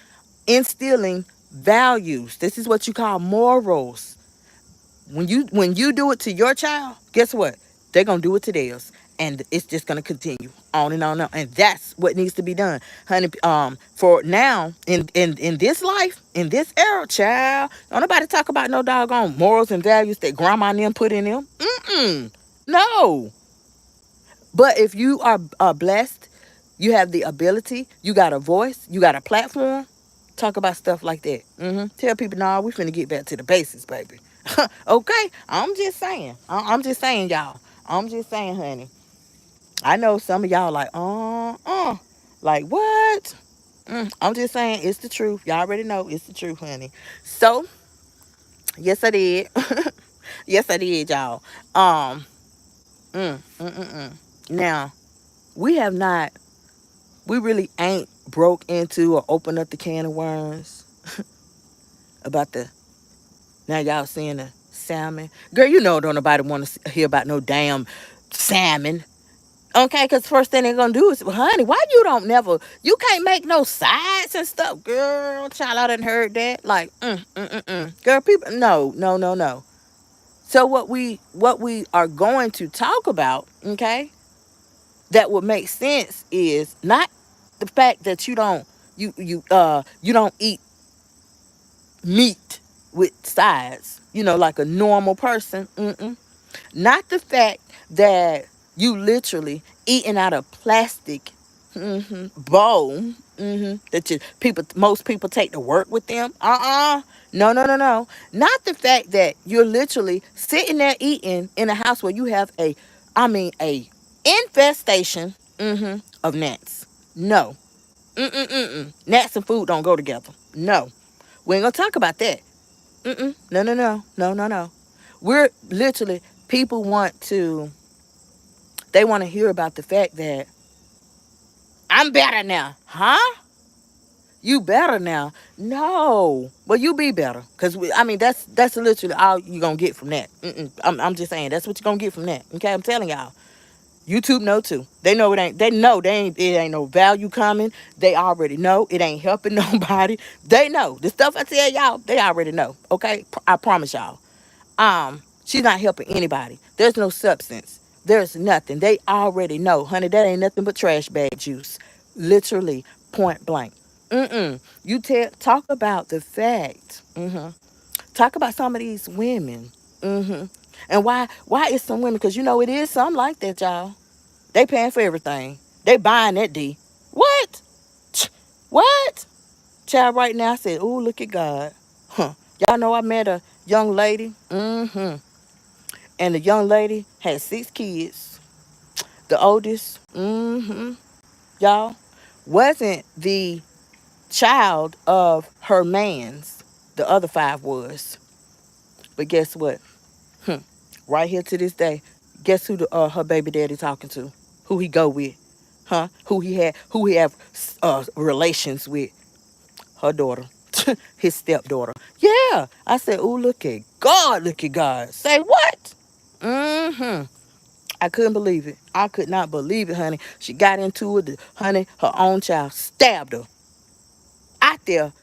instilling values. This is what you call morals. When you do it to your child, guess what? They're gonna do it to theirs, and it's just gonna continue on and on and on. And that's what needs to be done, honey. For now, in this life, in this era, child, don't nobody talk about no doggone morals and values that grandma and them put in them. No. But if you are blessed, you have the ability, you got a voice, you got a platform, talk about stuff like that. Tell people, nah, we finna get back to the basics, baby. Okay? I'm just saying. I'm just saying, y'all. I'm just saying, honey. I know some of y'all like, like what? I'm just saying, it's the truth. Y'all already know it's the truth, honey. So, yes, I did. Yes, I did, y'all. Um, Now, we have not, we really ain't broke into or opened up the can of worms about the, now y'all seeing the salmon. Girl, you know don't nobody want to hear about no damn salmon. Okay, because first thing they're going to do is, well, honey, why you don't never, you can't make no sides and stuff. Girl, child, I done heard that. Like, Girl, people, no, no, no, no. So what we are going to talk about, okay, that would make sense is not the fact that you don't eat meat with sides, like a normal person. Not the fact that you literally eating out of plastic bowl that most people take to work with them. No, no, no, no. Not the fact that you're literally sitting there eating in a house where you have a infestation of gnats. No. Gnats and food don't go together. No. We ain't gonna talk about that. No, no, no, no, no, no. We're literally, people they want to hear about the fact that I'm better now. Huh? You better now? No. Well, you be better. Because, that's literally all you're going to get from that. I'm just saying, that's what you're going to get from that. Okay, I'm telling y'all. YouTube know too. They know it ain't no value coming. They already know it ain't helping nobody. They know. The stuff I tell y'all, they already know. Okay? I promise y'all. She's not helping anybody. There's no substance. There's nothing. They already know, honey, that ain't nothing but trash bag juice. Literally, point blank. You talk about the fact. Talk about some of these women. And why is some women? Because it is some like that, y'all. They paying for everything. They buying that D. What? What? Child, right now I said, oh, look at God. Y'all know I met a young lady. And the young lady had 6 kids. The oldest, y'all, wasn't the child of her man's. The other 5 was. But guess what? Right here to this day, guess who her baby daddy talking to? Who he go with? Huh? Who he have relations with? Her daughter. His stepdaughter. Yeah. I said, oh, look at God. Look at God. Say what? I couldn't believe it. I could not believe it, honey. She got into it. Honey, her own child stabbed her. Out there.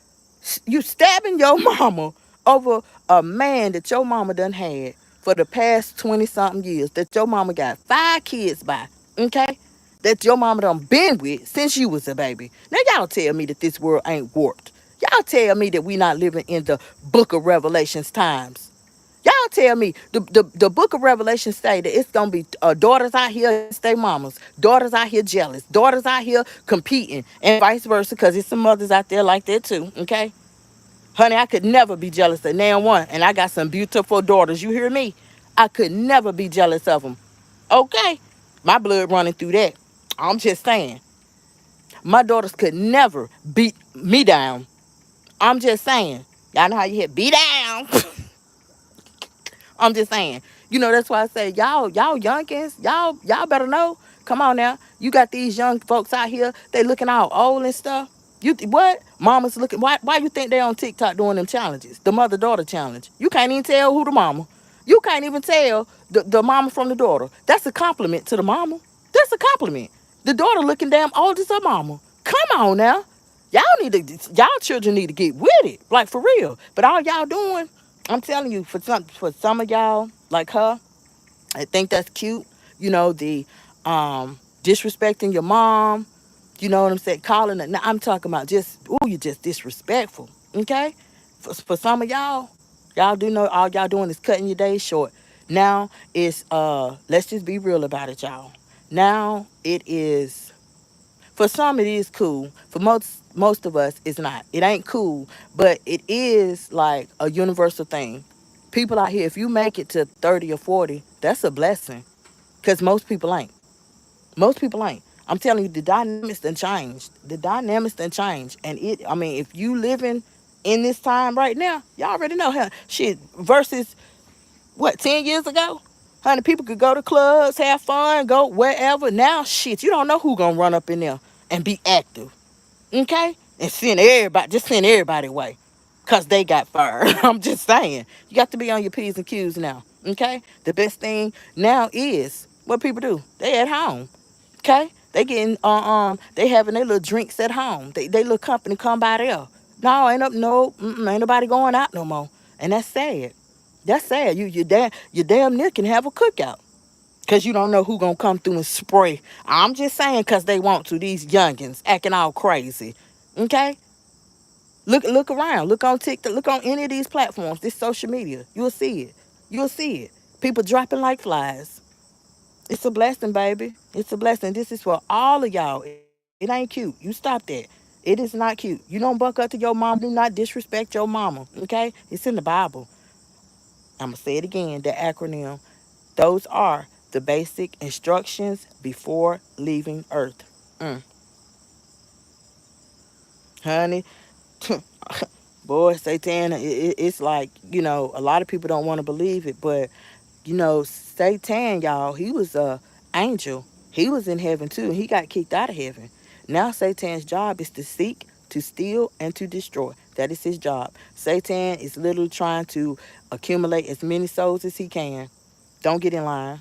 You stabbing your mama over a man that your mama done had for the past 20-something years. That your mama got 5 kids by. Okay? That your mama done been with since you was a baby. Now, y'all tell me that this world ain't warped. Y'all tell me that we not living in the book of Revelations times. Y'all tell me the book of Revelation say that it's gonna be daughters out here against their mamas, daughters out here jealous, daughters out here competing, and vice versa, because there's some mothers out there like that too. Okay, honey, I could never be jealous of now one, and I got some beautiful daughters. You hear me? I could never be jealous of them. Okay, my blood running through that. I'm just saying, my daughters could never beat me down. I'm just saying, y'all know how you hit beat down. I'm just saying. That's why I say y'all youngins, y'all better know. Come on now. You got these young folks out here, they looking all old and stuff. What? Mama's looking, why you think they on TikTok doing them challenges? The mother-daughter challenge. You can't even tell who the mama. You can't even tell the mama from the daughter. That's a compliment to the mama. That's a compliment. The daughter looking damn old as her mama. Come on now. Y'all children need to get with it. Like for real. But all y'all doing, I'm telling you, for some of y'all, like her, I think that's cute. The disrespecting your mom. You know what I'm saying? Calling it. Now I'm talking about just, ooh, you just disrespectful. Okay? For some of y'all do know all y'all doing is cutting your days short. Now it's let's just be real about it, y'all. Now it is, for some it is cool. For most of us it's not. It ain't cool, but it is like a universal thing. People out here, if you make it to 30 or 40, that's a blessing. Cause most people ain't. Most people ain't. I'm telling you, the dynamics done changed. The dynamics done changed. And I mean, if you living in this time right now, y'all already know how shit versus what, 10 years ago? Honey, people could go to clubs, have fun, go wherever. Now, shit, you don't know who gonna run up in there and be active. Okay? And send everybody away. Cause they got fired. I'm just saying. You got to be on your P's and Q's now. Okay? The best thing now is what people do. They at home. Okay? They getting they having their little drinks at home. They little company come by there. No, ain't up no ain't nobody going out no more. And that's sad. That's sad. You damn near can have a cookout. Cause you don't know who gonna come through and spray. I'm just saying cause they want to, these youngins acting all crazy. Okay? Look around. Look on TikTok. Look on any of these platforms, this social media. You'll see it. You'll see it. People dropping like flies. It's a blessing, baby. It's a blessing. This is for all of y'all. It ain't cute. You stop that. It is not cute. You don't buck up to your mom. Do not disrespect your mama. Okay? It's in the Bible. I'm going to say it again. The acronym. Those are the basic instructions before leaving Earth. Mm, honey. Boy, Satan, it's like, a lot of people don't want to believe it, but Satan, y'all, he was a angel. He was in heaven too. He got kicked out of heaven. Now Satan's job is to seek, to steal, and to destroy. That is his job. Satan is literally trying to accumulate as many souls as he can. Don't get in line.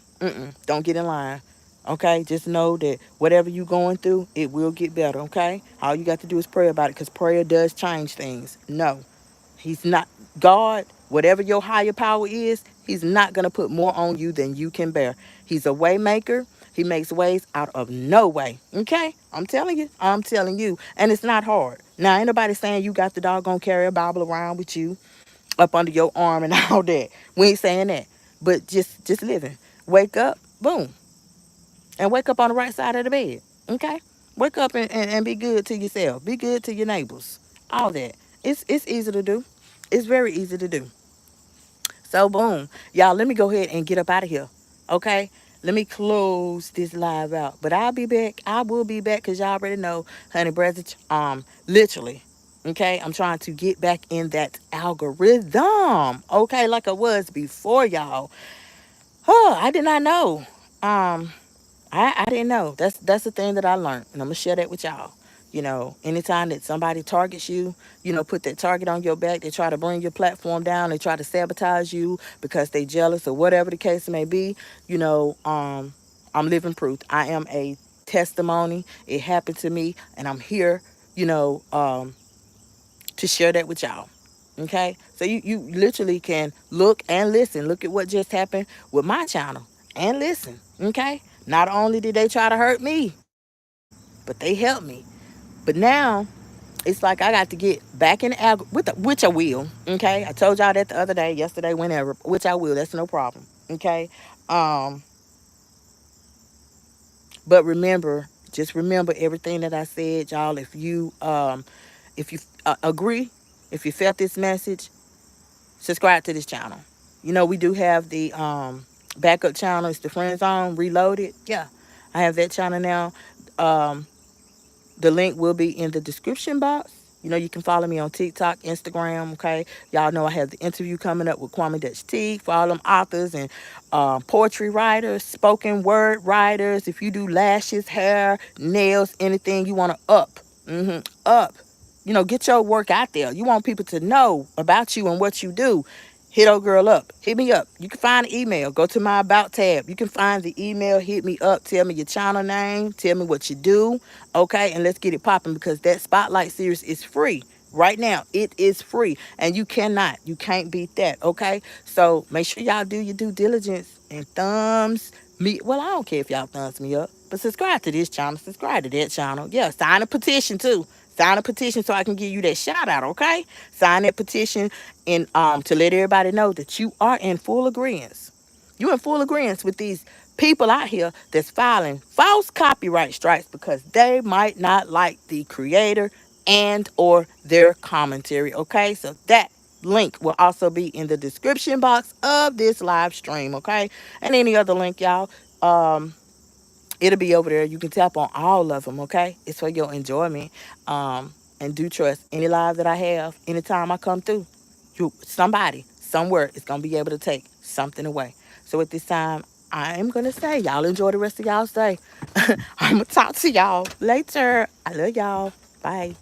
Don't get in line. Okay, just know that whatever you going through, it will get better. Okay, all you got to do is pray about it, because prayer does change things. No, he's not God. Whatever your higher power is, he's not going to put more on you than you can bear. He's a way maker. He makes ways out of no way. Okay? I'm telling you. I'm telling you. And it's not hard. Now, ain't nobody saying you got the doggone carry a Bible around with you up under your arm and all that. We ain't saying that. But just living. Wake up, boom. And wake up on the right side of the bed. Okay? Wake up and be good to yourself. Be good to your neighbors. All that. It's easy to do. It's very easy to do. So boom. Y'all, let me go ahead and get up out of here. Okay? Let me close this live out. But I'll be back. I will be back, because y'all already know, honey brother, literally. Okay? I'm trying to get back in that algorithm. Okay, like I was before, y'all. Oh, I did not know. Um, I didn't know. That's the thing that I learned, and I'm gonna share that with y'all. Anytime that somebody targets you, put that target on your back, they try to bring your platform down, they try to sabotage you because they jealous or whatever the case may be. I'm living proof. I am a testimony. It happened to me, and I'm here. You know, to share that with y'all. Okay? So you literally can look and listen. Look at what just happened with my channel and listen. Okay? Not only did they try to hurt me, but they helped me. But now it's like I got to get back in the which I will. Okay? I told y'all that the other day, yesterday, whenever, which I will. That's no problem. Okay? Um, but remember, just remember everything that I said, y'all. If you agree, if you felt this message, subscribe to this channel. We do have the backup channel. It's the Friend Zone Reloaded. Yeah, I have that channel now. Um, the link will be in the description box. You know, you can follow me on TikTok, Instagram, okay? Y'all know I have the interview coming up with Kwame Dutch T for all them authors and poetry writers, spoken word writers. If you do lashes, hair, nails, anything you want to up. You know, get your work out there. You want people to know about you and what you do. Hit old girl up. Hit me up. You can find an email. Go to my About tab. You can find the email. Hit me up. Tell me your channel name. Tell me what you do. Okay? And let's get it popping because that Spotlight series is free. Right now, it is free. And you can't beat that. Okay? So make sure y'all do your due diligence and thumbs me. Well, I don't care if y'all thumbs me up. But subscribe to this channel. Subscribe to that channel. Yeah, sign a petition too. Sign a petition so I can give you that shout out, okay? Sign that petition and to let everybody know that you are in full agreement. You in full agreement with these people out here that's filing false copyright strikes because they might not like the creator and or their commentary, okay? So that link will also be in the description box of this live stream, okay? And any other link, y'all. It'll be over there. You can tap on all of them, okay? It's for your enjoyment. And do trust any live that I have, anytime I come through, somebody, somewhere is gonna be able to take something away. So at this time, I am gonna say, y'all enjoy the rest of y'all's day. I'm gonna talk to y'all later. I love y'all. Bye.